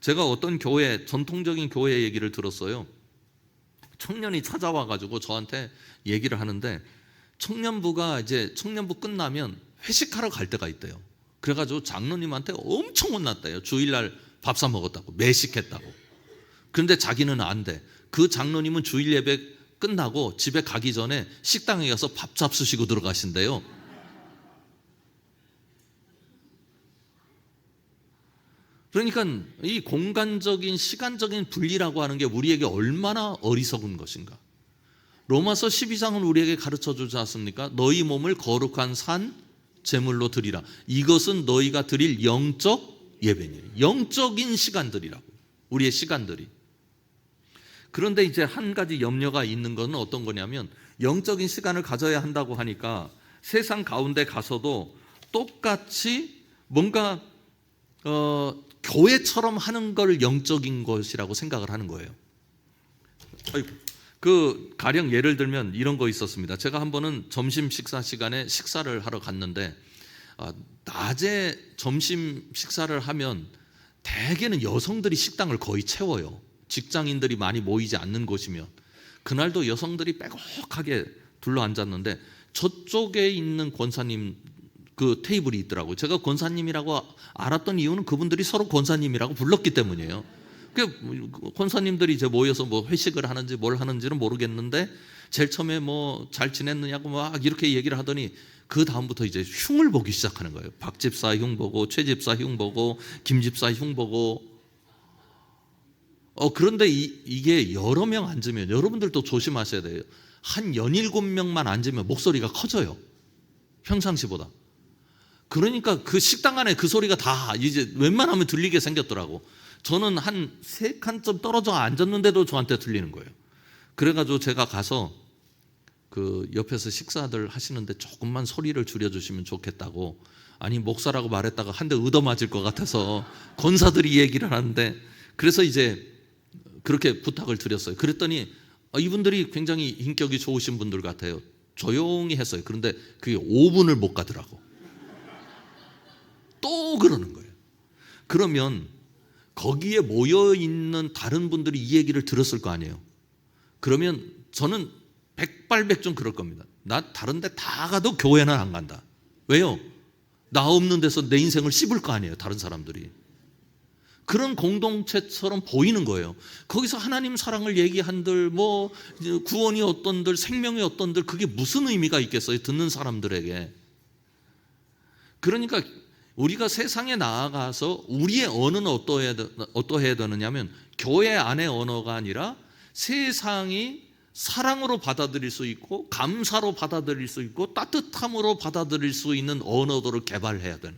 제가 어떤 교회, 전통적인 교회 얘기를 들었어요. 청년이 찾아와가지고 저한테 얘기를 하는데, 청년부가 이제 청년부 끝나면 회식하러 갈 때가 있대요. 그래가지고 장로님한테 엄청 혼났대요. 주일날 밥 사 먹었다고, 매식했다고. 그런데 자기는 안 돼. 그 장로님은 주일 예배 끝나고 집에 가기 전에 식당에 가서 밥 잡수시고 들어가신대요. 그러니까 이 공간적인 시간적인 분리라고 하는 게 우리에게 얼마나 어리석은 것인가. 로마서 12장은 우리에게 가르쳐 주지 않습니까? 너희 몸을 거룩한 산 제물로 드리라. 이것은 너희가 드릴 영적 예배니라. 영적인 시간들이라고, 우리의 시간들이. 그런데 이제 한 가지 염려가 있는 것은 어떤 거냐면, 영적인 시간을 가져야 한다고 하니까 세상 가운데 가서도 똑같이 뭔가 교회처럼 하는 걸 영적인 것이라고 생각을 하는 거예요. 그 가령 예를 들면 이런 거 있었습니다. 제가 한 번은 점심 식사 시간에 식사를 하러 갔는데, 낮에 점심 식사를 하면 대개는 여성들이 식당을 거의 채워요. 직장인들이 많이 모이지 않는 곳이면. 그날도 여성들이 빼곡하게 둘러 앉았는데 저쪽에 있는 권사님 그 테이블이 있더라고요. 제가 권사님이라고 알았던 이유는 그분들이 서로 권사님이라고 불렀기 때문이에요. 그 권사님들이 이제 모여서 뭐 회식을 하는지 뭘 하는지는 모르겠는데, 제일 처음에 뭐 잘 지냈느냐고 막 이렇게 얘기를 하더니 그 다음부터 이제 흉을 보기 시작하는 거예요. 박 집사 흉 보고, 최 집사 흉 보고, 김 집사 흉 보고. 그런데 이게 여러 명 앉으면, 여러분들도 조심하셔야 돼요. 한 17명만 앉으면 목소리가 커져요, 평상시보다. 그러니까 그 식당 안에 그 소리가 다 이제 웬만하면 들리게 생겼더라고. 저는 한 3칸쯤 떨어져 앉았는데도 저한테 들리는 거예요. 그래가지고 제가 가서 그 옆에서 식사들 하시는데 조금만 소리를 줄여주시면 좋겠다고, 아니 목사라고 말했다가 한 대 얻어맞을 것 같아서 권사들이 얘기를 하는데, 그래서 이제 그렇게 부탁을 드렸어요. 그랬더니 이분들이 굉장히 인격이 좋으신 분들 같아요. 조용히 했어요. 그런데 그게 5분을 못 가더라고. 또 그러는 거예요. 그러면 거기에 모여있는 다른 분들이 이 얘기를 들었을 거 아니에요. 그러면 저는 백발백중 그럴 겁니다. 나 다른 데 다 가도 교회는 안 간다. 왜요? 나 없는 데서 내 인생을 씹을 거 아니에요, 다른 사람들이. 그런 공동체처럼 보이는 거예요. 거기서 하나님 사랑을 얘기한들, 뭐 구원이 어떤들, 생명이 어떤들, 그게 무슨 의미가 있겠어요, 듣는 사람들에게. 그러니까 우리가 세상에 나아가서 우리의 언어는 어떠해야 되느냐면, 교회 안의 언어가 아니라 세상이 사랑으로 받아들일 수 있고, 감사로 받아들일 수 있고, 따뜻함으로 받아들일 수 있는 언어들을 개발해야 되는.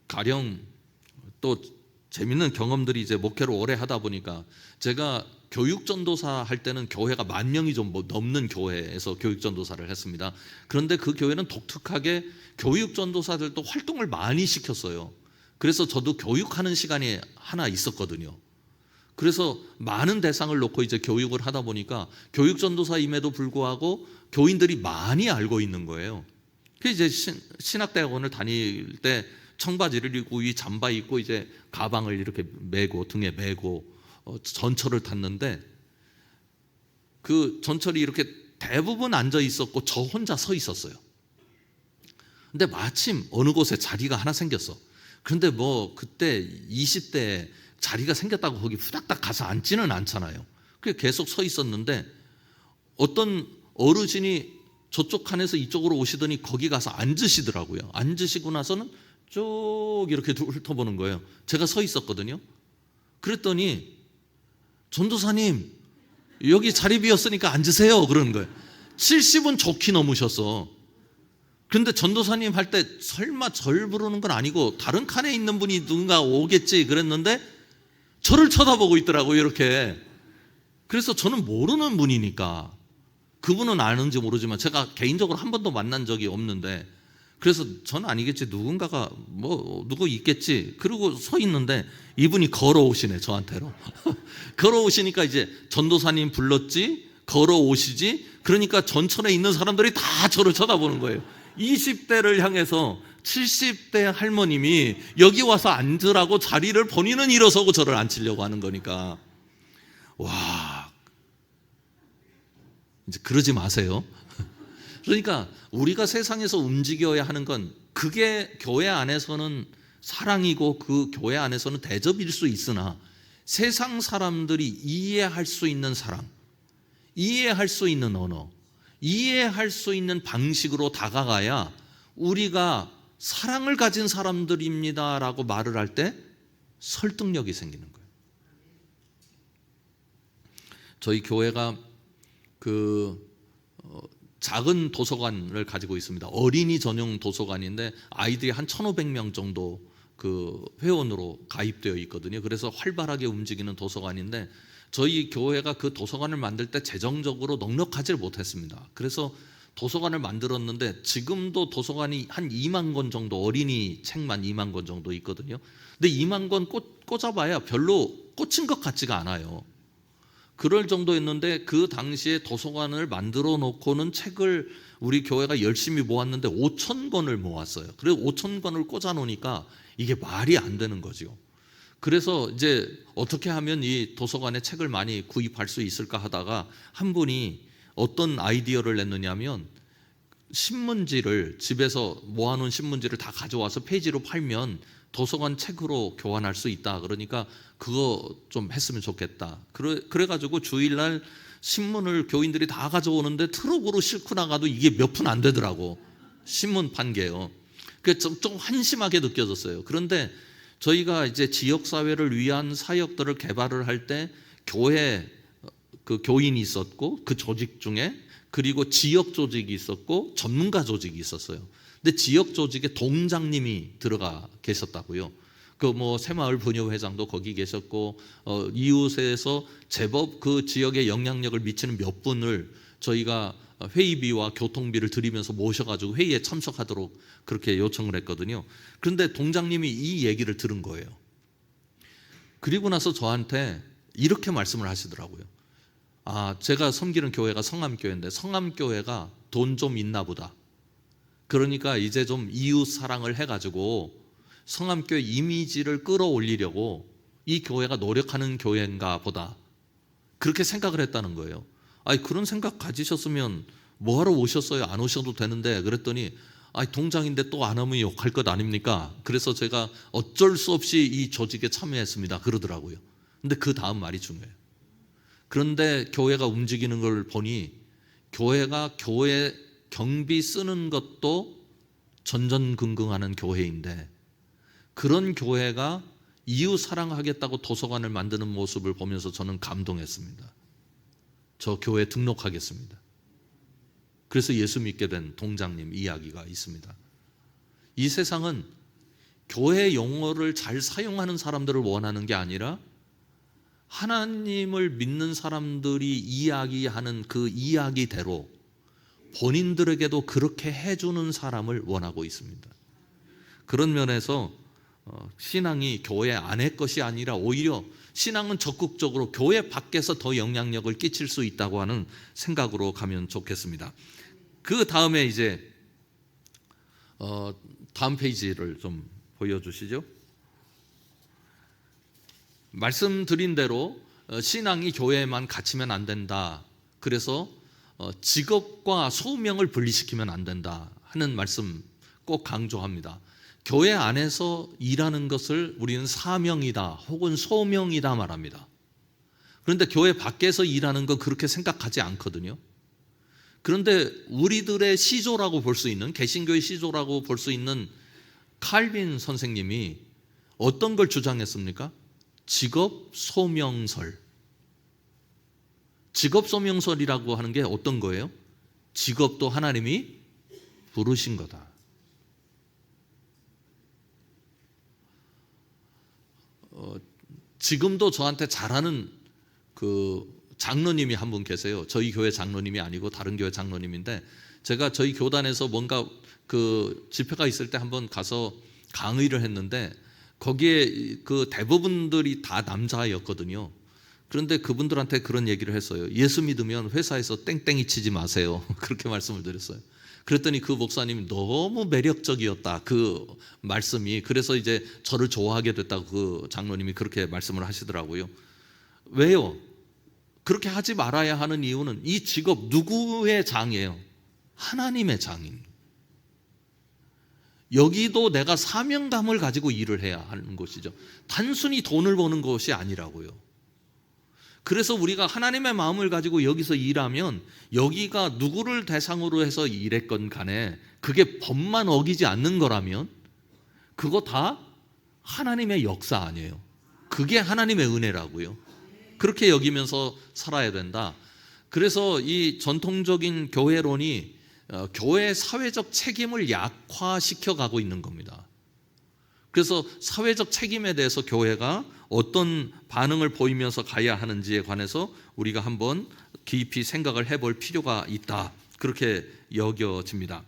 가령 또 재밌는 경험들이, 이제 목회를 오래 하다 보니까, 제가 교육전도사 할 때는 교회가 10,000명이 좀 넘는 교회에서 교육전도사를 했습니다. 그런데 그 교회는 독특하게 교육전도사들도 활동을 많이 시켰어요. 그래서 저도 교육하는 시간이 하나 있었거든요. 그래서 많은 대상을 놓고 이제 교육을 하다 보니까 교육전도사임에도 불구하고 교인들이 많이 알고 있는 거예요. 그래서 이제 신학대학원을 다닐 때 청바지를 입고 이 잠바 입고 이제 가방을 이렇게 메고 등에 메고 전철을 탔는데, 그 전철이 이렇게 대부분 앉아 있었고 저 혼자 서 있었어요. 근데 마침 어느 곳에 자리가 하나 생겼어. 그런데 뭐 그때 20대에 자리가 생겼다고 거기 후닥닥 가서 앉지는 않잖아요. 그래서 계속 서 있었는데 어떤 어르신이 저쪽 칸에서 이쪽으로 오시더니 거기 가서 앉으시더라고요. 앉으시고 나서는 쭉 이렇게 훑어보는 거예요. 제가 서 있었거든요. 그랬더니 전도사님 여기 자리 비었으니까 앉으세요 그러는 거예요. 70은 좋게 넘으셨어. 그런데 전도사님 할 때 설마 절 부르는 건 아니고 다른 칸에 있는 분이 누군가 오겠지 그랬는데 저를 쳐다보고 있더라고요, 이렇게. 그래서 저는 모르는 분이니까 그분은 아는지 모르지만 제가 개인적으로 한 번도 만난 적이 없는데, 그래서 저는 아니겠지, 누군가가 뭐 누구 있겠지, 그리고 서 있는데 이분이 걸어오시네, 저한테로. 걸어오시니까 이제 전도사님 불렀지, 걸어오시지, 그러니까 전천에 있는 사람들이 다 저를 쳐다보는 거예요. 20대를 향해서 70대 할머님이 여기 와서 앉으라고 자리를 본인은 일어서고 저를 앉히려고 하는 거니까, 와, 이제 그러지 마세요. 그러니까 우리가 세상에서 움직여야 하는 건, 그게 교회 안에서는 사랑이고 그 교회 안에서는 대접일 수 있으나, 세상 사람들이 이해할 수 있는 사랑, 이해할 수 있는 언어, 이해할 수 있는 방식으로 다가가야 우리가 사랑을 가진 사람들입니다라고 말을 할 때 설득력이 생기는 거예요. 저희 교회가 작은 도서관을 가지고 있습니다. 어린이 전용 도서관인데 아이들이 한 1,500명 정도 그 회원으로 가입되어 있거든요. 그래서 활발하게 움직이는 도서관인데, 저희 교회가 그 도서관을 만들 때 재정적으로 넉넉하지 못했습니다. 그래서 도서관을 만들었는데, 지금도 도서관이 한 2만 권 정도, 어린이 책만 2만 권 정도 있거든요. 근데 2만 권 꽂아봐야 별로 꽂힌 것 같지가 않아요. 그럴 정도였는데, 그 당시에 도서관을 만들어 놓고는 책을 우리 교회가 열심히 모았는데 5천 권을 모았어요. 그래서 5천 권을 꽂아 놓으니까 이게 말이 안 되는 거죠. 그래서 이제 어떻게 하면 이 도서관에 책을 많이 구입할 수 있을까 하다가, 한 분이 어떤 아이디어를 냈느냐면, 신문지를, 집에서 모아놓은 신문지를 다 가져와서 페이지로 팔면 도서관 책으로 교환할 수 있다. 그러니까 그거 좀 했으면 좋겠다. 그래가지고 주일날 신문을 교인들이 다 가져오는데 트럭으로 싣고 나가도 이게 몇 푼 안 되더라고, 신문 판 게요. 그래서 좀 한심하게 느껴졌어요. 그런데 저희가 이제 지역사회를 위한 사역들을 개발을 할 때, 교회 그 교인이 있었고, 그 조직 중에, 그리고 지역 조직이 있었고, 전문가 조직이 있었어요. 근데 지역 조직에 동장님이 들어가 계셨다고요. 그 뭐 새마을 부녀회장도 거기 계셨고, 이웃에서 제법 그 지역에 영향력을 미치는 몇 분을 저희가 회의비와 교통비를 드리면서 모셔가지고 회의에 참석하도록 그렇게 요청을 했거든요. 그런데 동장님이 이 얘기를 들은 거예요. 그리고 나서 저한테 이렇게 말씀을 하시더라고요. 제가 섬기는 교회가 성암교회인데, 성암교회가 돈 좀 있나 보다. 그러니까 이제 좀 이웃 사랑을 해가지고 성암교회 이미지를 끌어올리려고 이 교회가 노력하는 교회인가 보다, 그렇게 생각을 했다는 거예요. 그런 생각 가지셨으면 뭐하러 오셨어요? 안 오셔도 되는데. 그랬더니 동장인데 또 안 하면 욕할 것 아닙니까? 그래서 제가 어쩔 수 없이 이 조직에 참여했습니다, 그러더라고요. 근데 그 다음 말이 중요해요. 그런데 교회가 움직이는 걸 보니, 교회가 교회 경비 쓰는 것도 전전긍긍하는 교회인데, 그런 교회가 이웃 사랑하겠다고 도서관을 만드는 모습을 보면서 저는 감동했습니다. 저 교회 등록하겠습니다. 그래서 예수 믿게 된 동장님 이야기가 있습니다. 이 세상은 교회 용어를 잘 사용하는 사람들을 원하는 게 아니라, 하나님을 믿는 사람들이 이야기하는 그 이야기대로 본인들에게도 그렇게 해주는 사람을 원하고 있습니다. 그런 면에서 신앙이 교회 안의 것이 아니라, 오히려 신앙은 적극적으로 교회 밖에서 더 영향력을 끼칠 수 있다고 하는 생각으로 가면 좋겠습니다. 그 다음에 이제 다음 페이지를 좀 보여주시죠. 말씀드린 대로 신앙이 교회에만 갇히면 안 된다. 그래서 직업과 소명을 분리시키면 안 된다 하는 말씀 꼭 강조합니다. 교회 안에서 일하는 것을 우리는 사명이다 혹은 소명이다 말합니다. 그런데 교회 밖에서 일하는 건 그렇게 생각하지 않거든요. 그런데 우리들의 시조라고 볼 수 있는, 개신교의 시조라고 볼 수 있는 칼빈 선생님이 어떤 걸 주장했습니까? 직업 소명설. 직업 소명설이라고 하는 게 어떤 거예요? 직업도 하나님이 부르신 거다. 지금도 저한테 잘하는 그 장로님이 한 분 계세요. 저희 교회 장로님이 아니고 다른 교회 장로님인데, 제가 저희 교단에서 뭔가 그 집회가 있을 때 한번 가서 강의를 했는데, 거기에 그 대부분들이 다 남자였거든요. 그런데 그분들한테 그런 얘기를 했어요. 예수 믿으면 회사에서 땡땡이 치지 마세요. 그렇게 말씀을 드렸어요. 그랬더니 그 목사님이 너무 매력적이었다, 그 말씀이. 그래서 이제 저를 좋아하게 됐다고 그 장로님이 그렇게 말씀을 하시더라고요. 왜요? 그렇게 하지 말아야 하는 이유는 이 직업 누구의 장이에요? 하나님의 장인. 여기도 내가 사명감을 가지고 일을 해야 하는 곳이죠. 단순히 돈을 버는 것이 아니라고요. 그래서 우리가 하나님의 마음을 가지고 여기서 일하면, 여기가 누구를 대상으로 해서 일했건 간에 그게 법만 어기지 않는 거라면 그거 다 하나님의 역사 아니에요. 그게 하나님의 은혜라고요. 그렇게 여기면서 살아야 된다. 그래서 이 전통적인 교회론이 교회의 사회적 책임을 약화시켜 가고 있는 겁니다. 그래서 사회적 책임에 대해서 교회가 어떤 반응을 보이면서 가야 하는지에 관해서 우리가 한번 깊이 생각을 해볼 필요가 있다, 그렇게 여겨집니다.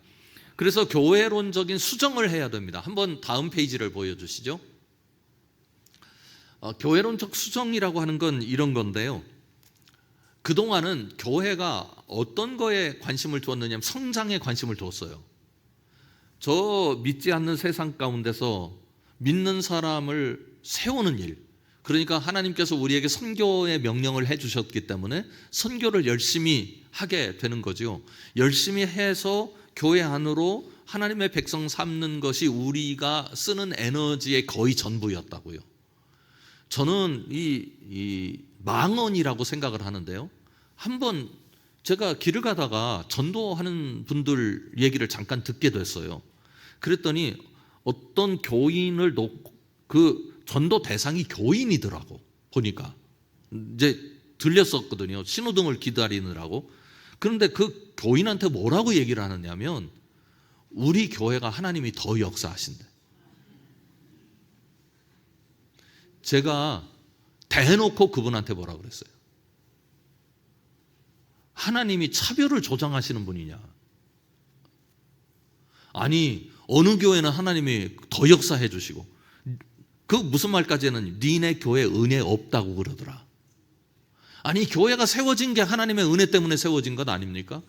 그래서 교회론적인 수정을 해야 됩니다. 한번 다음 페이지를 보여주시죠. 교회론적 수정이라고 하는 건 이런 건데요, 그동안은 교회가 어떤 거에 관심을 두었느냐면 성장에 관심을 두었어요. 저 믿지 않는 세상 가운데서 믿는 사람을 세우는 일, 그러니까 하나님께서 우리에게 선교의 명령을 해주셨기 때문에 선교를 열심히 하게 되는 거죠. 열심히 해서 교회 안으로 하나님의 백성 삼는 것이 우리가 쓰는 에너지의 거의 전부였다고요. 저는 이 망언이라고 생각을 하는데요, 한번 제가 길을 가다가 전도하는 분들 얘기를 잠깐 듣게 됐어요. 그랬더니 어떤 교인을 놓고, 그 전도 대상이 교인이더라고. 보니까 이제 들렸었거든요, 신호등을 기다리느라고. 그런데 그 교인한테 뭐라고 얘기를 하느냐면, 우리 교회가 하나님이 더 역사하신대. 제가 대놓고 그분한테 뭐라 그랬어요? 하나님이 차별을 조장하시는 분이냐? 아니, 어느 교회는 하나님이 더 역사해 주시고, 그 무슨 말까지 했느니, 니네 교회 은혜 없다고 그러더라. 아니, 교회가 세워진 게 하나님의 은혜 때문에 세워진 것 아닙니까?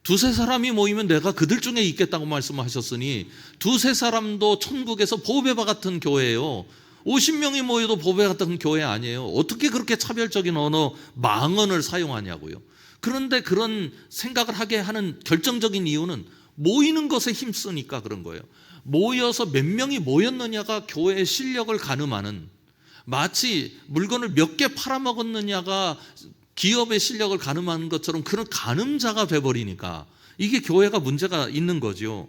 두세 사람이 모이면 내가 그들 중에 있겠다고 말씀하셨으니, 두세 사람도 천국에서 보배와 같은 교회예요. 50명이 모여도 보배 같은 교회 아니에요. 어떻게 그렇게 차별적인 언어, 망언을 사용하냐고요. 그런데 그런 생각을 하게 하는 결정적인 이유는 모이는 것에 힘쓰니까 그런 거예요. 모여서 몇 명이 모였느냐가 교회의 실력을 가늠하는, 마치 물건을 몇 개 팔아먹었느냐가 기업의 실력을 가늠하는 것처럼 그런 가늠자가 돼버리니까 이게 교회가 문제가 있는 거죠.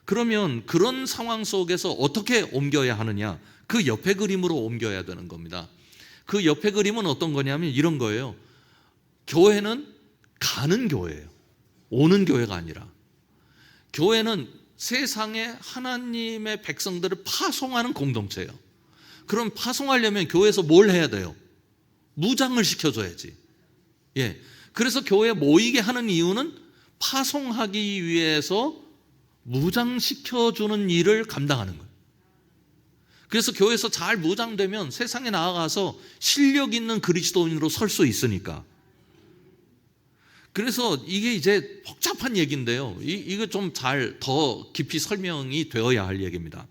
그러면 그런 상황 속에서 어떻게 옮겨야 하느냐, 그 옆에 그림으로 옮겨야 되는 겁니다. 그 옆에 그림은 어떤 거냐면 이런 거예요. 교회는 가는 교회예요. 오는 교회가 아니라. 교회는 세상에 하나님의 백성들을 파송하는 공동체예요. 그럼 파송하려면 교회에서 뭘 해야 돼요? 무장을 시켜줘야지. 예. 그래서 교회에 모이게 하는 이유는 파송하기 위해서 무장시켜주는 일을 감당하는 거예요. 그래서 교회에서 잘 무장되면 세상에 나아가서 실력 있는 그리스도인으로 설 수 있으니까. 그래서 이게 이제 복잡한 얘기인데요, 이거 좀 잘 더 깊이 설명이 되어야 할 얘기입니다.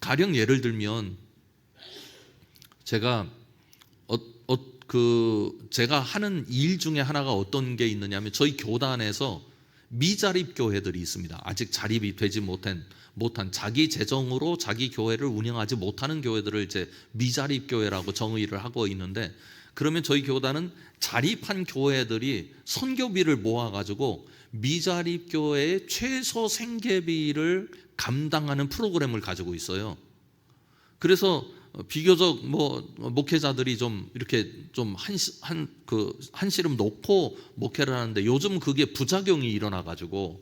가령 예를 들면 제가 제가 하는 일 중에 하나가 어떤 게 있느냐면, 저희 교단에서 미자립 교회들이 있습니다. 아직 자립이 되지 못한 자기 재정으로 자기 교회를 운영하지 못하는 교회들을 이제 미자립 교회라고 정의를 하고 있는데, 그러면 저희 교단은 자립한 교회들이 선교비를 모아가지고 미자립 교회의 최소 생계비를 감당하는 프로그램을 가지고 있어요. 그래서 비교적 목회자들이 좀 이렇게 좀 한시름 놓고 목회를 하는데, 요즘 그게 부작용이 일어나가지고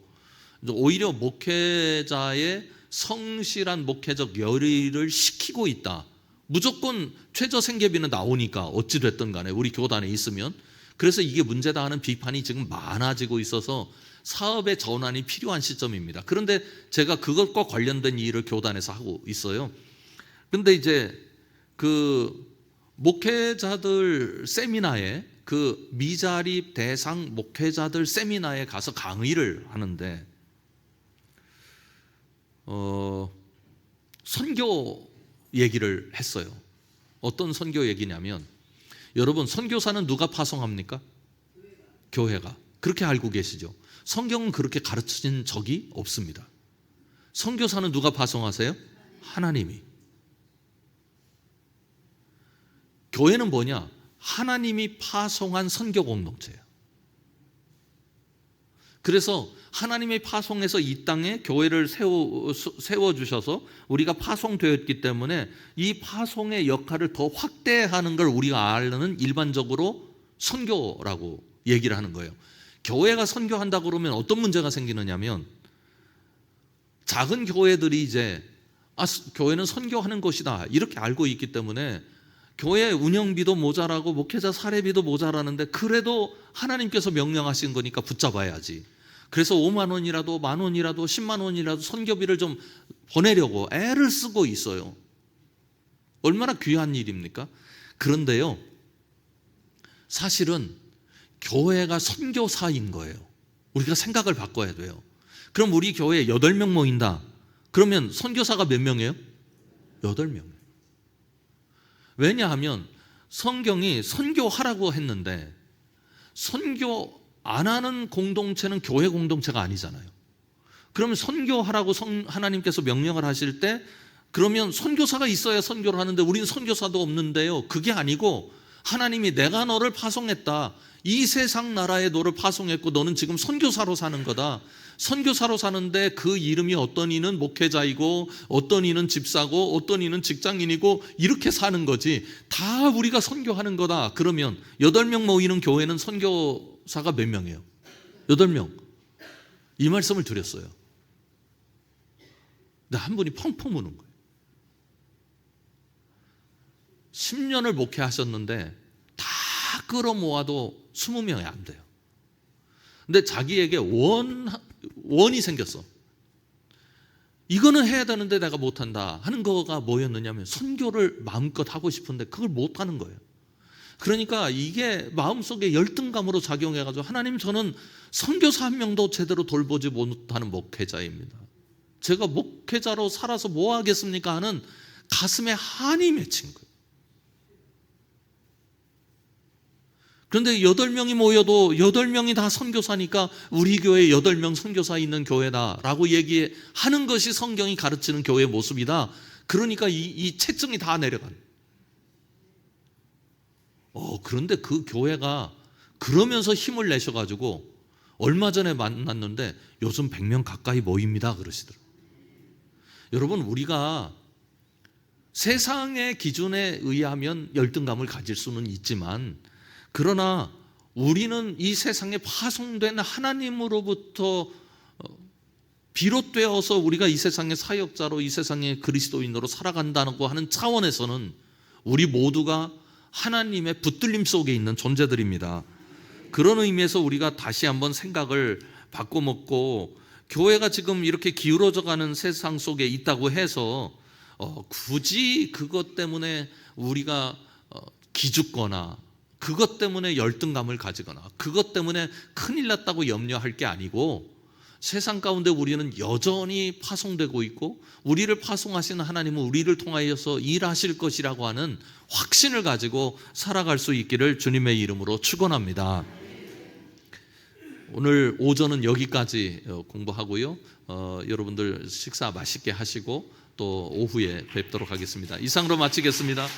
오히려 목회자의 성실한 목회적 열의를 시키고 있다, 무조건 최저 생계비는 나오니까 어찌됐든 간에 우리 교단에 있으면. 그래서 이게 문제다 하는 비판이 지금 많아지고 있어서 사업의 전환이 필요한 시점입니다. 그런데 제가 그것과 관련된 일을 교단에서 하고 있어요. 근데 이제 그 목회자들 세미나에, 그 미자립 대상 목회자들 세미나에 가서 강의를 하는데 선교 얘기를 했어요. 어떤 선교 얘기냐면, 여러분 선교사는 누가 파송합니까? 교회가. 그렇게 알고 계시죠? 성경은 그렇게 가르친 적이 없습니다. 선교사는 누가 파송하세요? 하나님이. 교회는 뭐냐? 하나님이 파송한 선교 공동체예요. 그래서 하나님의 파송해서 이 땅에 교회를 세워주셔서 우리가 파송되었기 때문에 이 파송의 역할을 더 확대하는 걸 우리가 아는 일반적으로 선교라고 얘기를 하는 거예요. 교회가 선교한다 그러면 어떤 문제가 생기느냐면, 작은 교회들이 이제 교회는 선교하는 것이다 이렇게 알고 있기 때문에 교회 운영비도 모자라고 목회자 사례비도 모자라는데 그래도 하나님께서 명령하신 거니까 붙잡아야지. 그래서 5만 원이라도 1만 원이라도 10만 원이라도 선교비를 좀 보내려고 애를 쓰고 있어요. 얼마나 귀한 일입니까? 그런데요, 사실은 교회가 선교사인 거예요. 우리가 생각을 바꿔야 돼요. 그럼 우리 교회에 8명 모인다. 그러면 선교사가 몇 명이에요? 8명. 왜냐하면 성경이 선교하라고 했는데 선교 안 하는 공동체는 교회 공동체가 아니잖아요. 그러면 선교하라고 하나님께서 명령을 하실 때 그러면 선교사가 있어야 선교를 하는데 우리는 선교사도 없는데요. 그게 아니고 하나님이 내가 너를 파송했다. 이 세상 나라에 너를 파송했고 너는 지금 선교사로 사는 거다. 선교사로 사는데 그 이름이 어떤 이는 목회자이고 어떤 이는 집사고 어떤 이는 직장인이고 이렇게 사는 거지. 다 우리가 선교하는 거다. 그러면 8명 모이는 교회는 선교사가 몇 명이에요? 8명. 이 말씀을 드렸어요. 근데 한 분이 펑펑 우는 거예요. 10년을 목회하셨는데 다 끌어모아도 20명이 안 돼요. 근데 자기에게 원이 생겼어. 이거는 해야 되는데 내가 못한다 하는 거가 뭐였느냐면 선교를 마음껏 하고 싶은데 그걸 못하는 거예요. 그러니까 이게 마음속에 열등감으로 작용해가지고 하나님, 저는 선교사 한 명도 제대로 돌보지 못하는 목회자입니다. 제가 목회자로 살아서 뭐 하겠습니까 하는 가슴에 한이 맺힌 거예요. 그런데 8명이 모여도 8명이 다 선교사니까 우리 교회에 8명 선교사 있는 교회다라고 얘기하는 것이 성경이 가르치는 교회의 모습이다. 그러니까 이 체증이 다 내려간. 그런데 그 교회가 그러면서 힘을 내셔가지고 얼마 전에 만났는데 요즘 100명 가까이 모입니다 그러시더라고요. 여러분, 우리가 세상의 기준에 의하면 열등감을 가질 수는 있지만, 그러나 우리는 이 세상에 파송된 하나님으로부터 비롯되어서 우리가 이 세상의 사역자로, 이 세상의 그리스도인으로 살아간다고 하는 차원에서는 우리 모두가 하나님의 붙들림 속에 있는 존재들입니다. 그런 의미에서 우리가 다시 한번 생각을 바꿔먹고, 교회가 지금 이렇게 기울어져 가는 세상 속에 있다고 해서 굳이 그것 때문에 우리가 기죽거나 그것 때문에 열등감을 가지거나 그것 때문에 큰일 났다고 염려할 게 아니고, 세상 가운데 우리는 여전히 파송되고 있고 우리를 파송하시는 하나님은 우리를 통하여서 일하실 것이라고 하는 확신을 가지고 살아갈 수 있기를 주님의 이름으로 축원합니다. 오늘 오전은 여기까지 공부하고요. 여러분들 식사 맛있게 하시고 또 오후에 뵙도록 하겠습니다. 이상으로 마치겠습니다.